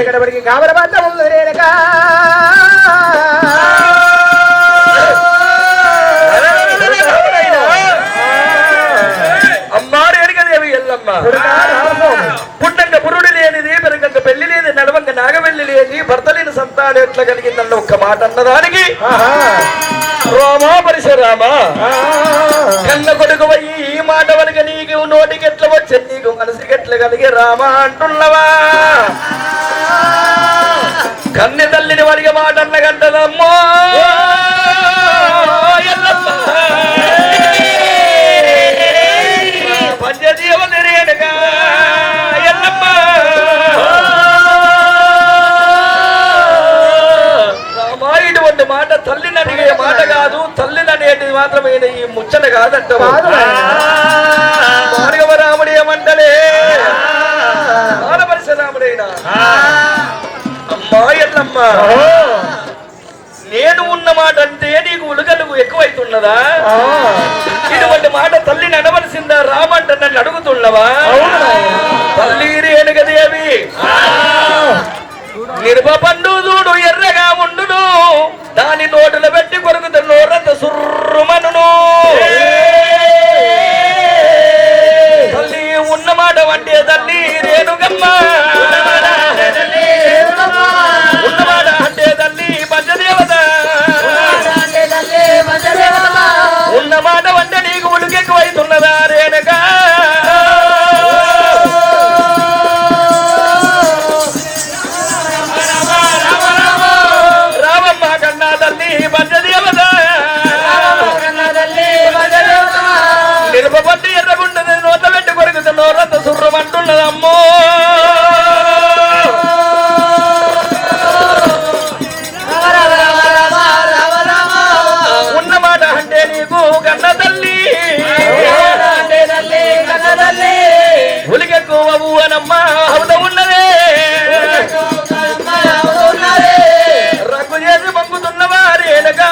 గడబడికి కావరబంత ముందు నేనగా అమ్మారు ఎరగదేవి ఎల్లమ్మ పుట్టంగ పురుడు లేనిది పెరగంగ పెళ్లి లేని నడవంగ నాగవెల్లి లేని భర్త లేని సంతానం ఎట్లా కలిగిందన్న ఒక్క మాట అన్నదానికి రామా పరిశరామ కన్న కొడుకు పోయి ఈ మాట వలక నీకు నోటికి ఎట్లా వచ్చే నీకు మనసుకి ఎట్లా కలిగి రామా అంటున్నవా కన్నె తల్లిని వడిగ మాట అన్న గంటదమ్మో ఎల్లమ్మ పంచజీవ తెరేనగా ఎల్లమ్మ రామా ఇటువంటి మాట తల్లిని అడిగే మాట కాదు తల్లిని అనేటిది మాత్రమైన ఈ ముచ్చట కాదంట భార్గవ రాముడు ఏమంటలే పరశురాముడైనా అమ్మా ఎల్లమ్మ నేను ఉన్న మాట అంటే నీకు ఉలగలు ఎక్కువైతున్నదా ఇటువంటి మాట తల్లిని అనవలసిందా రామంట నన్ను అడుగుతున్నవా తల్లి రేణుగదేవి నిర్భ పండు చూడు ఎర్రగా ఉండును దాని నోటులో పెట్టి కొరుకుత నోరంత సుర్రుమనును తల్లి ఉన్నమాట వంటే తల్లి రేణుగమ్మ ఉన్నమాట అంటే తల్లి పంచదేవత ఉన్నమాట వంటే నీకు ఉలుకెక్కువైతున్నదా రేణుగా రామమ్మ కన్నా తల్లి పంచదేవత నిరుపబట్టి ఎర్రగుండది నోత పెట్టి కొరుకుత నోరంత సుర్రమంటున్నదమ్మో ఉన్నమాట అంటే నీకు కన్న తల్లి ఉలికెక్కువవు అనమ్మా హౌద ఉన్నదే రగ్గు చేసి పంపుతున్న వారేనగా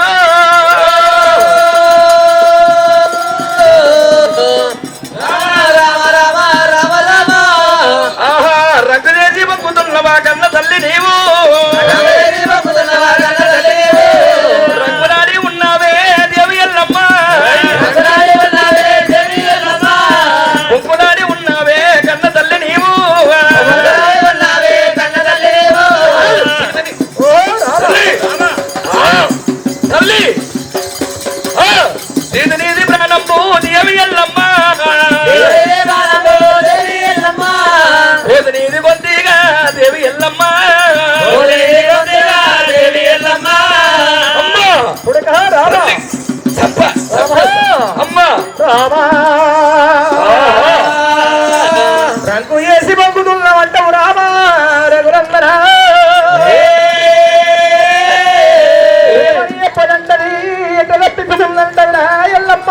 రామా రంగు వేసి మొగ్గుతున్న వంటవు రామా రఘురంగన ఎప్పుడంటది ఎటు తప్పించుకుందంటరా ఎల్లమ్మ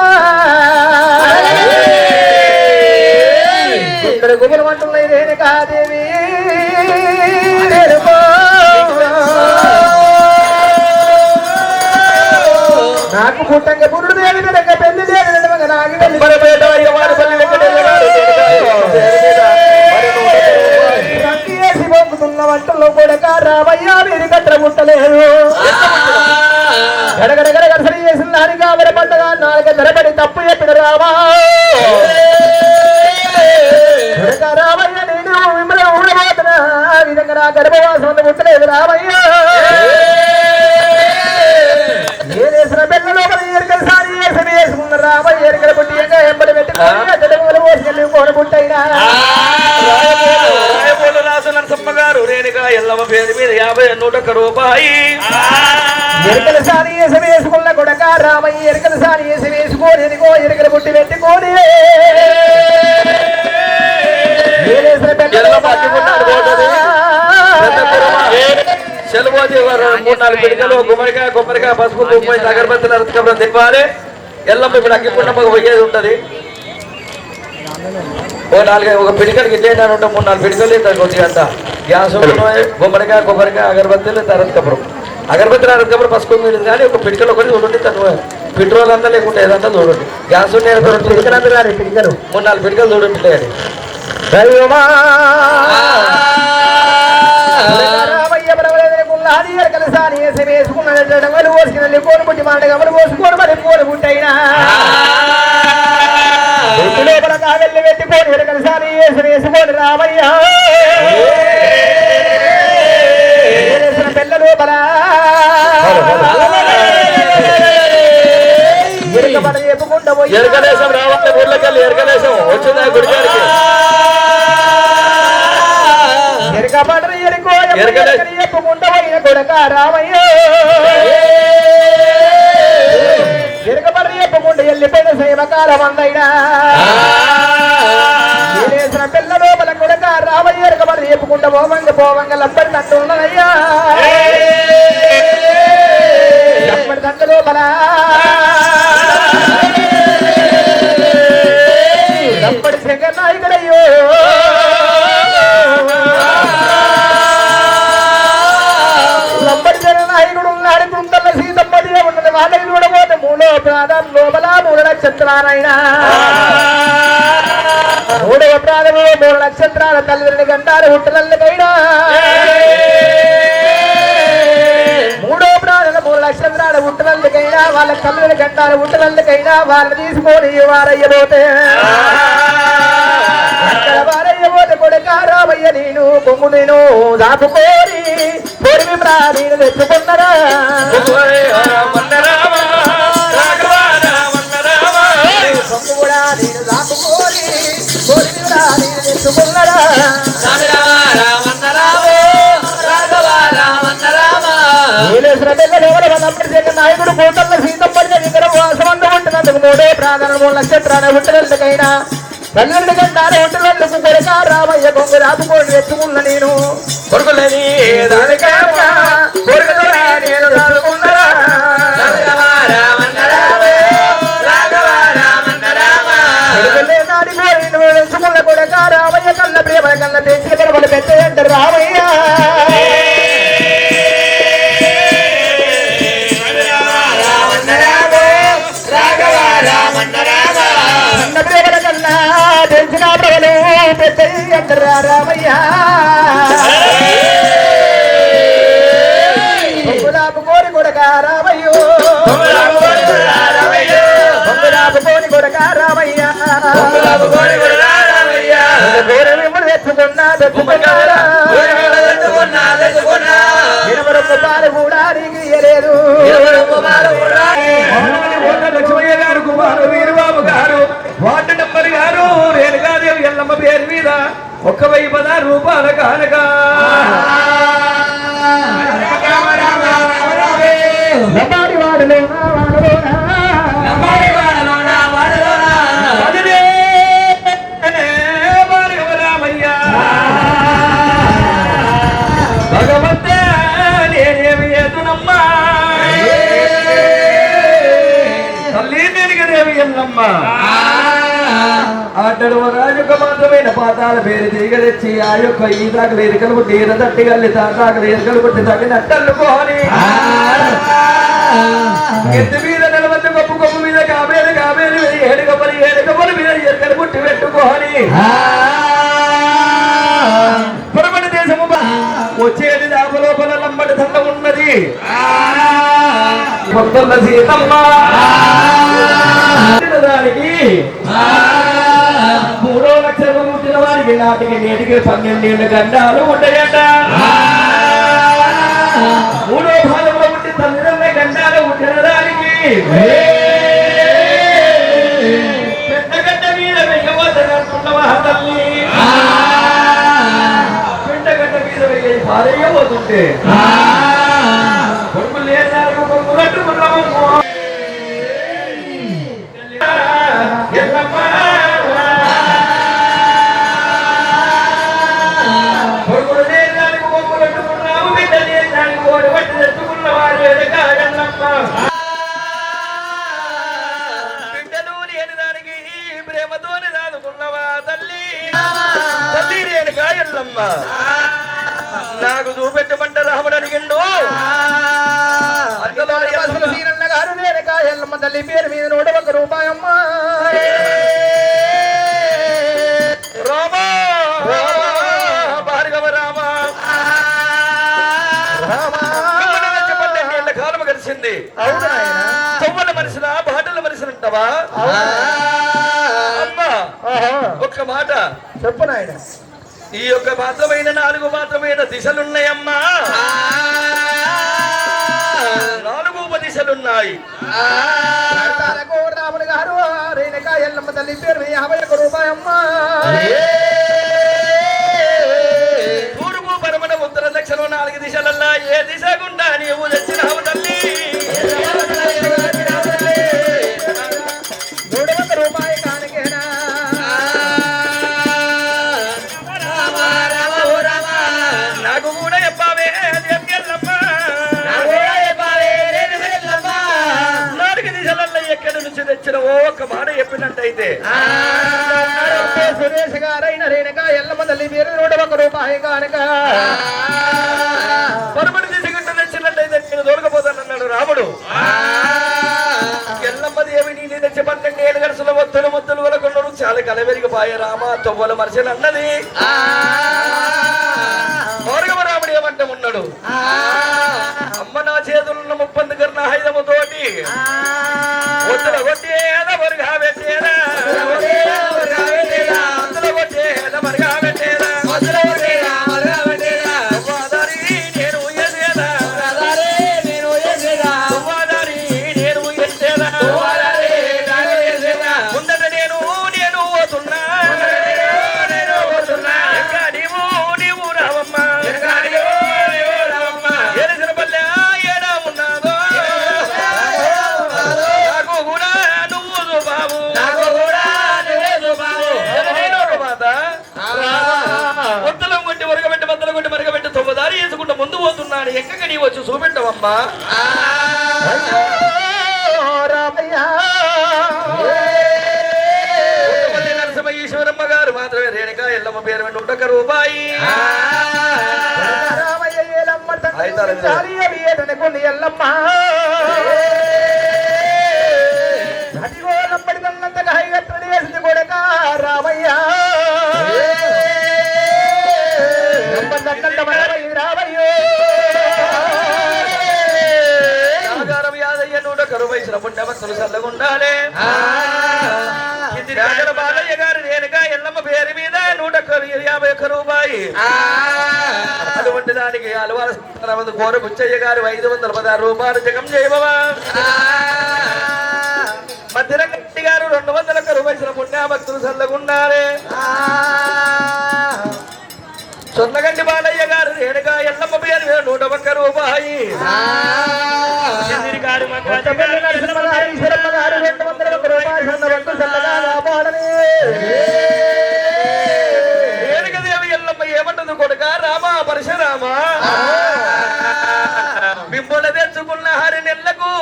ఇక్కడ గుబులు అంటున్నాయి రేణుకాదేవి నాకు పుట్టంగా పురుడు దేవి పెద్ద దేవి నాకు వేసి పంపుతున్న వంటల్లో కూడా రామయ్యా మీరు కట్ట ముట్టలేదు గడగడగడ గడసరి చేసిన దానికి ఆవిడ పంటగా నాలుగ ధరపడి తప్పు చెప్పిన రామా రామయ్య నేను మిమ్మల్ని ఊడబోతున్నా ఆ విధంగా నా గర్భవాసం ముట్టలేదు రామయ్య ఏదేసిన పిల్లలు ఎరకల సారి వేసి వేసుకున్న రామయ్య ఎరకల పుట్టి ఎంబడి పెట్టుకోని పోసుకెళ్ళి కోన పుట్టైనా నరసమ్మ గారు రేణుక ఎల్లమ్మ పేరు మీద 50 రూపాయి ఎరకల సారి వేసి వేసుకున్న కొడక రామయ్య ఎరకల సారి వేసి వేసుకొని ఎనుకో ఎరకల పుట్టి పెట్టుకోని సెలవుది 3-4 పిడికలు కొబ్బరికాయ పసుపు కుంకుమ అగరబత్తులు అరతకబరం తిప్పాలి ఎల్లమ్మ ఇప్పుడు అగ్గిపుండ పోయేది ఉంటది ఒక పిడికలకి ఇట్లా ఉంటాం 3-4 పిడికలు కొద్దిగా అంత గ్యాస్ కొబ్బరికాయ అగరబత్తులు అరతకబరం అగరబత్తులు అరతకబరం పసుపు మీద కానీ ఒక పిడికలు ఒకటి చూడండి తను పెట్రోల్ అంతా లేకుంటే ఏదంతా చూడండి గ్యాస్ పిడికలు 3-4 పిడికలు చూడండి అని కలిసారి వేసి వేసుకున్నాడు పోసుకుని కోను పుట్టి మాట గమలు పోసుకోను మరి కోను పుట్టైనా లోపల కాగల్ని పెట్టుకోని కలిసారి వేసి వేసుకొని రామయ్యా పిల్ల లోపల ఎరకబడ చెప్పుకుంటా పోయి ఎరకలేసం రావాలి ఊర్లకెళ్ళి ఎరకలేసం వచ్చిందా గుడిగారికి ఎరకబడ్రి ఎరుకో చెప్పుకుంటా పోయిన కొడక రామయ్య ఎరకబడ్రి చెప్పుకుంటూ వెళ్ళిపోయిన సేవకాలం అందైనా వేసిన పిల్ల లోపల కొడక రామయ్య ఎరకబడ్రి చెప్పుకుంటా పోవంగ లబ్బడి తండ్రి ఉన్నదయ్యా లబ్బడి తండ్రి లోపల లబ్బడి శంకర్ నాయకుడయ్యో నాయకుడు ఉన్నాడు కుంటల సీతమ్మదిగా ఉన్నది వాళ్ళకి చూడబోతే 3వ ప్రాధం లోపల 3 నక్షత్రాలైనా 3వ ప్రాధంలో 3 నక్షత్రాల తల్లిదండ్రులు గంటారు హుట్టలకైనా 3వ ప్రాధంలో 3 నక్షత్రాల హుట్టలకైనా వాళ్ళ తల్లిదండ్రులు గంటారు హుట్టలకైనా వాళ్ళని తీసుకొని వారయ్యబోతే వారయ్యబోతే కొడుక రామయ్య నేను కొమ్ము నేను దాపుకోరి పొరిమి ప్రాణీలు తెచ్చుకున్నరా కూడా నేను దాపుకోరి పొరిమి ప్రాణీలు తెచ్చుకున్నరా నాయకుడు కోటల్లో సీతమ్మడిన ఇక్కడ వాసమందు ఉంటున్నందుకు 3వ ప్రాధాన్యం 3 నక్షత్రాల ఉంటున్నకైనా పల్లెండు గంటాలు ఉంటున్నందుకు కొడుక రామయ్య కొంగు రాపుకోని తెచ్చుకున్న నేను కొడుకులని నేను దాచుకున్నరా ఎంచుకున్న కొడుక రామయ్య కళ్ళ ప్రేమ కళ్ళ తెచ్చి పడబడి పెట్టేయంటారు రామయ్య తెలిసిన ప్రభలు పెట్టేయంటారు రామయ్య గులాబు కోరి కొడక రామయ్యో గులాబు కోరి కొడక రామయ్య తెచ్చుకున్నా పాలు కూడా నీకు ఇయ్యలేదు లక్ష్మయ్య గారు కుమారు వీరబాబు గారు వార్డు నెంబర్ గారు రేణుకాదేవి ఎల్లమ్మ పేరు మీద 1,010 రూపాయల కానుక ఎల్లమ్మ ఆటడు రాజుక మాత్రమైన పాతాల పేరు తీగ తెచ్చి ఆ యొక్క ఈదాకలు ఎరుకలు పుట్టి ఈర తట్టిగల్లి తాతాకలు ఎరుకలు పుట్టి తగినట్టల్లుకోని ఎత్తు మీద నిలబడి గొప్ప గొప్ప మీద కాబేలు ఏడు గొప్పలు మీద ఎరుకలు పుట్టి పెట్టుకోని పొరబడి దేశము వచ్చేది దాపు లోపల లంబడి దండ ఉన్నది భక్తుల సీతమ్మ దానికి 3వ నక్షత్రం పుట్టిన వారికి నాటికి నేటికి 12 గండాలు ఉంటాయట 3వ భాగంలో పుట్టి 9 గండాలు పుట్టిన దానికి పెద్దగడ్డ మీద వెయ్యబోతున్నవా తల్లి పెద్దగడ్డ మీద వెయ్యి పారేయబోతుంటే కొడుకులు లేదారు కొడుకు కట్టుకున్నాము కొడుకులు లేదానికి కొడుకు కట్టుకున్నాము బిడ్డ లేదానికి ఓడి పట్టి తెచ్చుకున్న వారు బిడ్డలు లేని దానికి ప్రేమతోని దాదుకున్నవా తల్లి తల్లి రేణుగా ఎల్లమ్మ నాకు చూపెట్టమంట రాముడు అడిగిండు గారు రేణుగా ఎల్లమ్మ తల్లి పేరు మీద 101 రూపాయమ్మ రామ భార్గవ రామ నీళ్ళ కాలం కలిసింది చొవ్వల మనిషినా బాటల మనిషిని అంటావా అమ్మా ఒక్క మాట చెప్పు నాయన ఈ యొక్క మాత్రమైన 4 మాత్రమైన దిశలున్నాయమ్మా 4 ఉపదిశలున్నాయి రాముడు గారు రేణుకా ఎల్లమ్మ తల్లి పేరు 51 రూపాయమ్మ తూర్పు పరమణ ఉత్తర దక్షిణ 4 దిశలల్లా ఏ దిశ గుండా నీవు తెచ్చినావు తల్లి 100 రూపాయలు కానికేనా నాకు కూడా చెప్పావే ఎల్లమ్మ 4 దిశలల్లా ఎక్కడి నుంచి తెచ్చినవో ఒక్క మాట చెప్పినట్టయితే సురేష్ గారైన రేణుకా ఎల్లమ్మ తల్లి పేరు 101 రూపాయలు కానుక పరమణ దిశ గుండా తెచ్చినట్టయితే నేను దొరకపోతానన్నాడు రాముడు ఎల్లమ్మ దేవి నీ తెచ్చి 12 గడుసుల మొత్తులు వలకొండరు చాలా కలవెరిగిపోయే రామ తొవ్వల మనిషిని అన్నది భార్గవ రాముడు ఏమంటే ఉన్నాడు అమ్మ నా చేతులున్న 30 కర్ణ ఆయుధముతోటి ఒత్తుల కొట్టేద మరుగా పెట్టేదా అందులో కొట్టేద మరుగా పెట్టేదా ముందు పోతున్నాడు ఎక్కక నీ వచ్చి చూపెట్టవమ్మా నరసింహ ఈశ్వరమ్మ గారు మాత్రమే రేణుకా ఎల్లమ్మ పేరు 101 రూపాయి రామయ్య ఆగారం యాదయ్య 101 వయసుల పుణ్యభక్తులు చల్లగుండాలి బాలయ్య గారు రేణుకా ఎల్లమ్మ పేరు మీద 151 రూపాయి అటువంటి దానికి అలవారు కోర బుచ్చయ్య గారు 516 రూపాయలు జగం చేయబవా మధ్యరంగట్టి గారు 201 వయసుల పుణ్యభక్తులు చల్లగుండాలి సొన్నగంటి బాలయ్య గారు రేణుకా ఎల్లమ్మ పేరు 101 రూపాయి రేణుకదేవి ఎల్లమ్మ ఏమంటది కొడుక రామ పరశురామ బింబుల తెచ్చుకున్న 6 నెలలకు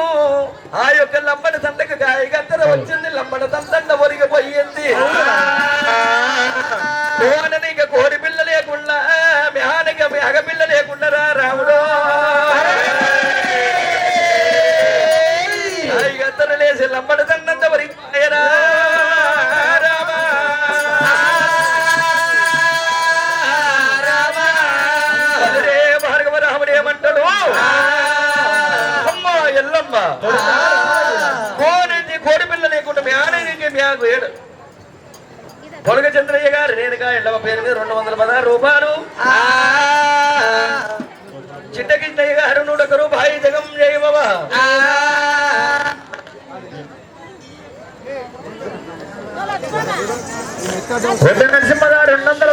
ఆ యొక్క లంబడి తండకు గాయ గత్తర వచ్చింది లంబడ తంతండ ఒరిగిపోయింది కోననిక కోడి పిల్ల లేకుండా మ్యానక మేఘ పిల్ల లేకుండా రాముడు ఎత్తన లేసి లంబడ తండంత ఒరిగిపోయారా భార్గవ రాముడు ఏమంటాడు అమ్మా ఎల్లమ్మ కోడి పిల్ల లేకుండా మ్యానకి మ్యాగు ఏడు పొలగ చంద్రయ్య గారు రేణుగా ఎల్లమ్మ పేరు మీద 216 రూపాయలు చిట్టకిందయ్య గారు 101 రూపాయి జగం జయ బాబా నరసింహ గారు 200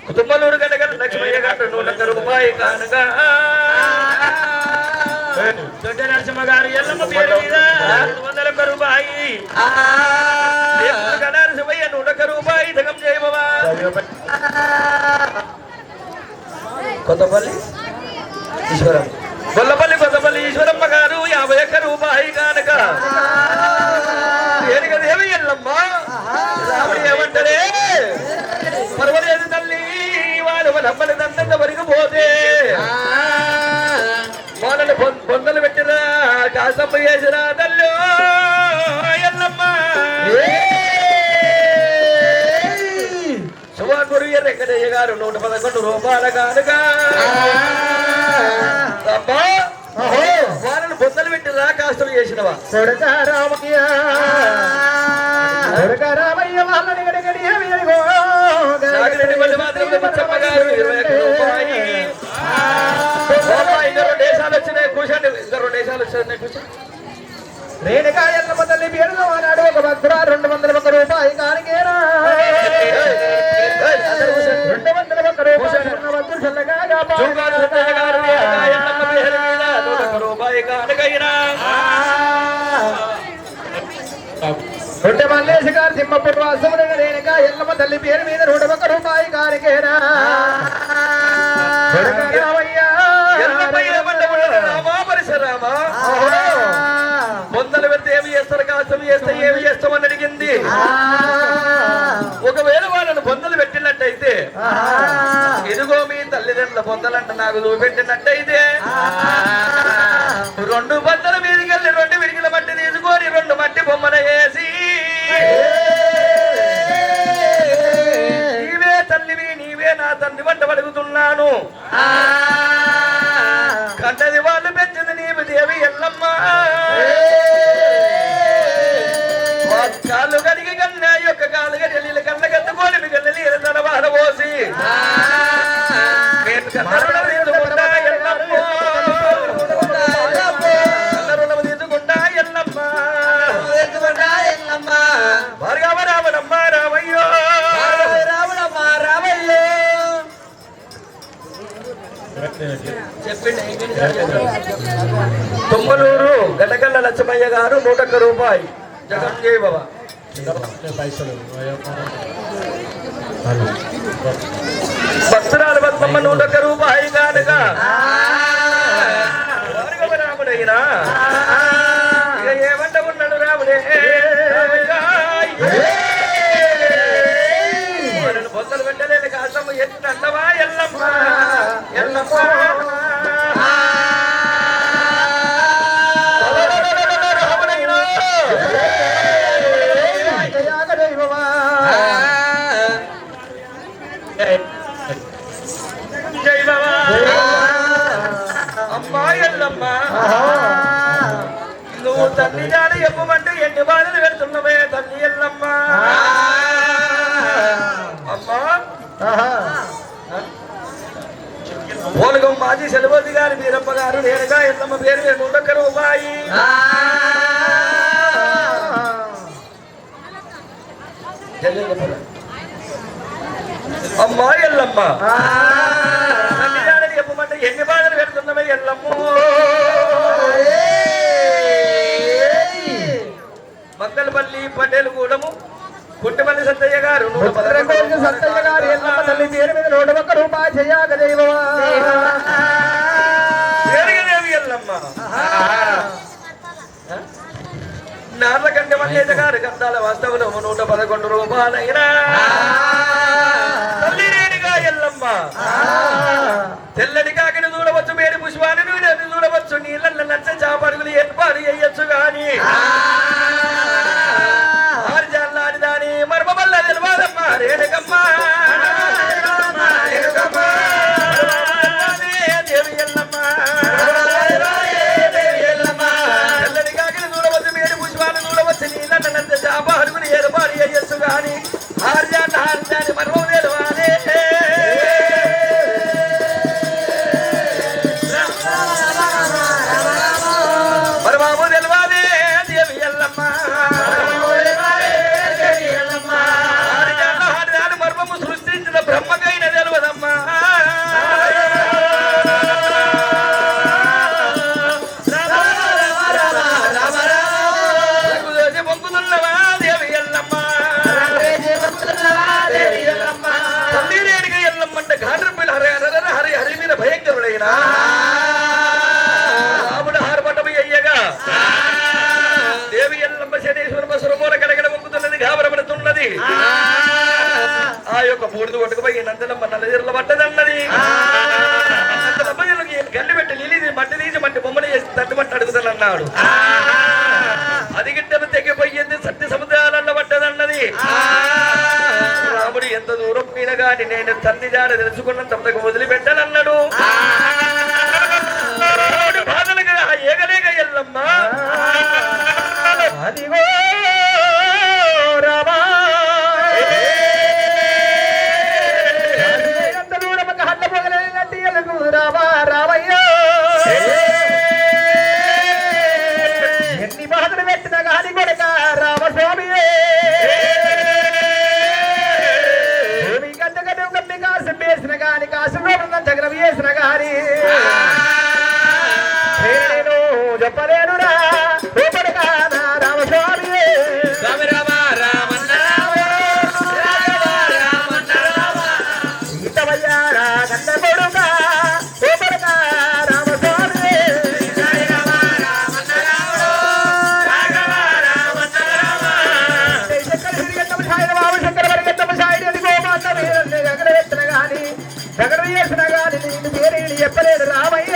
కుటుంబలూరు గనక లక్ష్మయ్య గారు 101 రూపాయి కానుక దొడ్డ నరసింహ గారు ఎల్లమ్మ పేరు మీద 201 రూపాయి నరసింహయ్య 101 రూపాయి జగం జయ బాబా కొత్తపల్లి ఈశ్వరం గొల్లపల్లి కొత్తపల్లి ఈశ్వరమ్మ గారు 51 రూపాయి కానుక దేవి ఎల్లమ్మ రాముడు ఏమంటారే పర్వాలేదు తల్లి వాళ్ళు నమ్మని దంతంగా వరిగిపోతే వాళ్ళని పొందలు పెట్టినా కాసమ్మ చేసినా తల్లి ఎల్లమ్మ సువాగురు వెంకటయ్య గారు 111 రూపాయల కానుక వాళ్ళని పొందలు పెట్టినా కాష్టం చేసినవా దేశాలు వచ్చినాయి కూర్చోండి 2 దేశాలు వచ్చినాయి కూర్చోండి రేణుకా ఎల్లమ్మ తల్లి పేరులో ఆనాడు ఒక భక్తురా 201 రూపాయి కానికేరా 201 రూపాయలు చల్లగా రొట్టె మల్లేశ్ గారు తిమ్మప్పుడు వాసమున రేణుకా ఎల్లమ్మ తల్లి పేరు మీద 101 రూపాయి కానికేరా పొందలు పెడితే ఏమి చేస్తారు కాస్తం చేస్తే ఏమి చేస్తామని అడిగింది ఒకవేళ వాళ్ళను పొందలు పెట్టినట్టయితే ఇదిగో మీ తల్లిదండ్రుల పొందలంట నాకు చూపెట్టినట్టయితే 2 పొందల మీదకి వెళ్ళి 2 విడిగిల మట్టి తీసుకొని 2 మట్టి బొమ్మన వేసి నీవే తల్లివి నీవే నా తండ్రి వంట అడుగుతున్నాను కంటది వాళ్ళు పెంచింది నీవు దేవి ఎల్లమ్మ కాళ్ళు కడిగి కన్నా యొక్క కాళ్ళు కడి నీళ్ళు కళ్ళ కత్తుకొని మీ కళ్ళ నీళ్ళు తలవాడ పోసి తీసుకుంటా ఎల్లమ్మ భార్గవ రామనమ్మ రామయ్యో రామనమ్మ రామయ్యో తుమ్మలూరు గటకల్ల లక్ష్మయ్య గారు 101 రూపాయి జగన్ జయ బాబా భక్తురాలు బతుకమ్మ 101 రూపాయి కానుక రాముడైనా ఇక ఏమంట ఉన్నాడు రాముడే పొందలు పెట్టలేదు కాసమ్మ ఎట్లంటవా ఎల్లమ్మ ఎల్లమ్మ అమ్మా ఎల్లమ్మ నువ్వు తల్లి జాడ చెప్పమంటే ఎన్ని బాధలు పెడుతున్నావే తల్లి ఎల్లమ్మ అమ్మా పోలగం మాజీ సెలవతి గారి వీరప్ప గారు నేరుగా ఎల్లమ్మ పేరు 101 రూపాయి అమ్మా ఎల్లమ్మ తల్లి జాడ చెప్పమంటే ఎన్ని బాధలు పెడుతున్నావే ఎల్లమ్మ మక్కలపల్లి పటేల్ కూడము పుట్టపల్లి సత్తయ్య గారు సత్తయ్య గారు ఎల్లమ్మ తల్లి పేరు మీద 101 రూపాయి చెయ్యాక దేవి ఎల్లమ్మ నార్ల కంటే మల్లేజ గారి గంధాల వాస్తవులు 111 రూపాయలైనా తల్లిరేనిగా ఎల్లమ్మ తెల్లని కాకిని చూడవచ్చు, మేడి పుష్పాన్ని చూడవచ్చు, నీళ్ళ నచ్చ చాపడుగులు ఏర్పాటు చేయొచ్చు గాని ఆరిజాలాడి దాని మర్మబల్ల తెలవాలమ్మ రేణుకమ్మ దేవి ఎల్లమ్మ. తెల్లని కాకిని చూడవచ్చు, మేడి పుష్పాన్ని చూడవచ్చు, నీళ్ళ నచ్చ చాపడుగులు ఏర్పాటు చేయొచ్చు గాని ఆరిజాలాడి మర్మం తెలవాలి. మర్మము తెలవాలి దేవి ఎల్లమ్మ. ఆరిజాలాడి మర్మము సృష్టించిన బ్రహ్మకైన తెలవదమ్మా. పొంగుతున్నవా దేవి ఎల్లమ్మ. తల్లిరేడిగా ఎల్లమ్మంటే గాండ్రపిల్ల హరి హరి హరి మీద భయంకరుడైన రాముడు హారపటమి అయ్యగా దేవి ఎల్లమ్మ శనీశ్వరమ్మ సురమూల కడగడ మొక్కుతున్నది, గాబరపడుతున్నది. ఆ యొక్క బూడిద కొట్టుకుపోయి నందలమ్మ నల్లజీరల పట్టదన్నది. గల్లి పెట్టి నీళ్ళు మట్టి తీసి మట్టి బొమ్మలు చేసి తట్టుమట్టి అడుగుతానన్నాడు. అది గిట్టను తెగిపోయింది, సత్య సముద్రాలలో పట్టదన్నది. రాముడు ఎంత దూరం పోయినా గాని నేను తండ్రి జాడ తెలుసుకున్నంత వదిలిపెట్టానన్నాడు. రాముడు బాధలుగా ఏగలేక ఎల్లమ్మ అదిగో రామా ఎంత దూరం హల్ల పొగలేనట్టు ఎలుగు రామా రామయ్య. ఎన్ని బాధలు పెట్టిన గాని కొడక రామస్వామి గడ్డగడ్డ గమ్మి కాసు వేసిన గాని కాసు దగ్గర వేసిన గాని నేను చెప్పలేనురా రామస్వామి. ఇటవయ్యారా గండ కొడుక రామస్వామి. శంకర పరిగెత్తమ సాయి అది గోమాత గగడ ఎత్తిన గాని గగడ చేసిన గాని నేను పేరు చెప్పలేడు రామయ్య.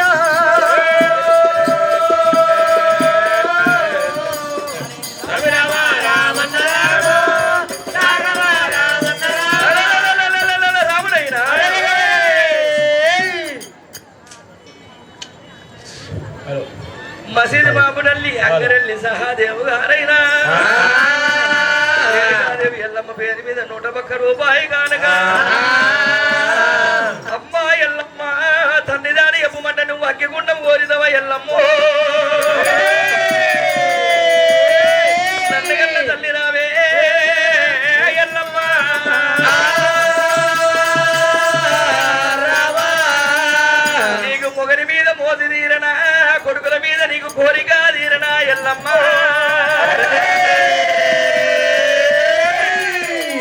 మసీదు బాబుడల్లి అంగరెల్లి సహాదేవు గారైనా దేవి ఎల్లమ్మ పేరు మీద 101 రూపాయి కానగా అమ్మా ఎల్లమ్మ తండ్రి దాని ఎప్పమంట నువ్వు అగ్గిగుండం కోరిదవ ఎల్లమ్మ. తండ్రిగల్ల తల్లి రావే ఎల్లమ్మ. నీకు మొగరి మీద మోది తీరనా, కొడుకుల మీద నీకు కోరిక తీరనా ఎల్లమ్మ.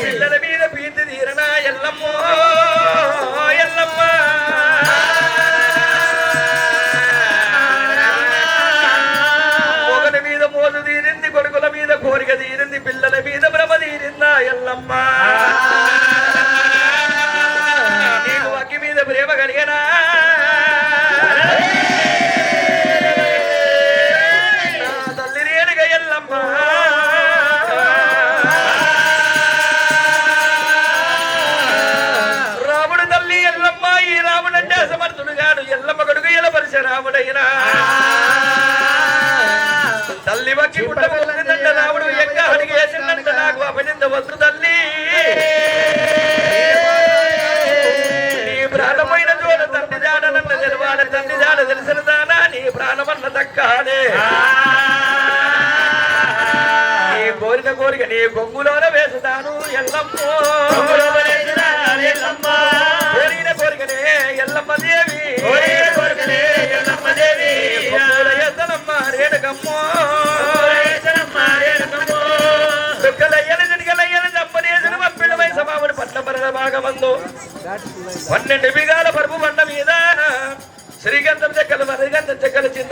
పిల్లల మీద పీతి తీరనా ఎల్లమ్మ ఎల్లమ్మ. మొగల మీద మోదు తీరింది, కొడుకుల మీద కోరిక తీరింది, పిల్లల మీద భ్రమ తీరిందా ఎల్లమ్మ. నీకు అగ్గి మీద ప్రేమ కలిగనా, తల్లి రేణుగా ఎల్లమ్మ. రాముడు తల్లి ఎల్లమ్మ. ఈ రాముడు అంటే అసమర్థుడు గాడు, ఎల్లమ్మ కొడుకు ఎలా పరశురాముడైనా. తల్లి వక్కి పుట్టబోతుందంట రాముడు ఎక్క అడిగేసిందంట నాకు అపనింద వద్దు తల్లి. నీ ప్రాణమైన చోట తండ్రి జాడనన్న తెలవాడ, తండ్రి జాడ తెలిసిన దానా నీ ప్రాణమన్న దక్కాలే. నీ కోరిన కోరిక నీ కొంగులోన వేసుతాను ఎల్లమ్మ. కోరిన కోరికనే ఎల్లమ్మ దేవి, ఎల్లమ్మ రేణుకమ్మ. దుఃఖలయ్యన జనికలయ్యన జంపనేసిన మప్పిళ్ళ వయసు మామిడి పట్ల పరద భాగమందు 12 బిగాల పరుపు బండ మీద శ్రీగంధం చెక్కలు మరిగంధం చెక్కలు చింత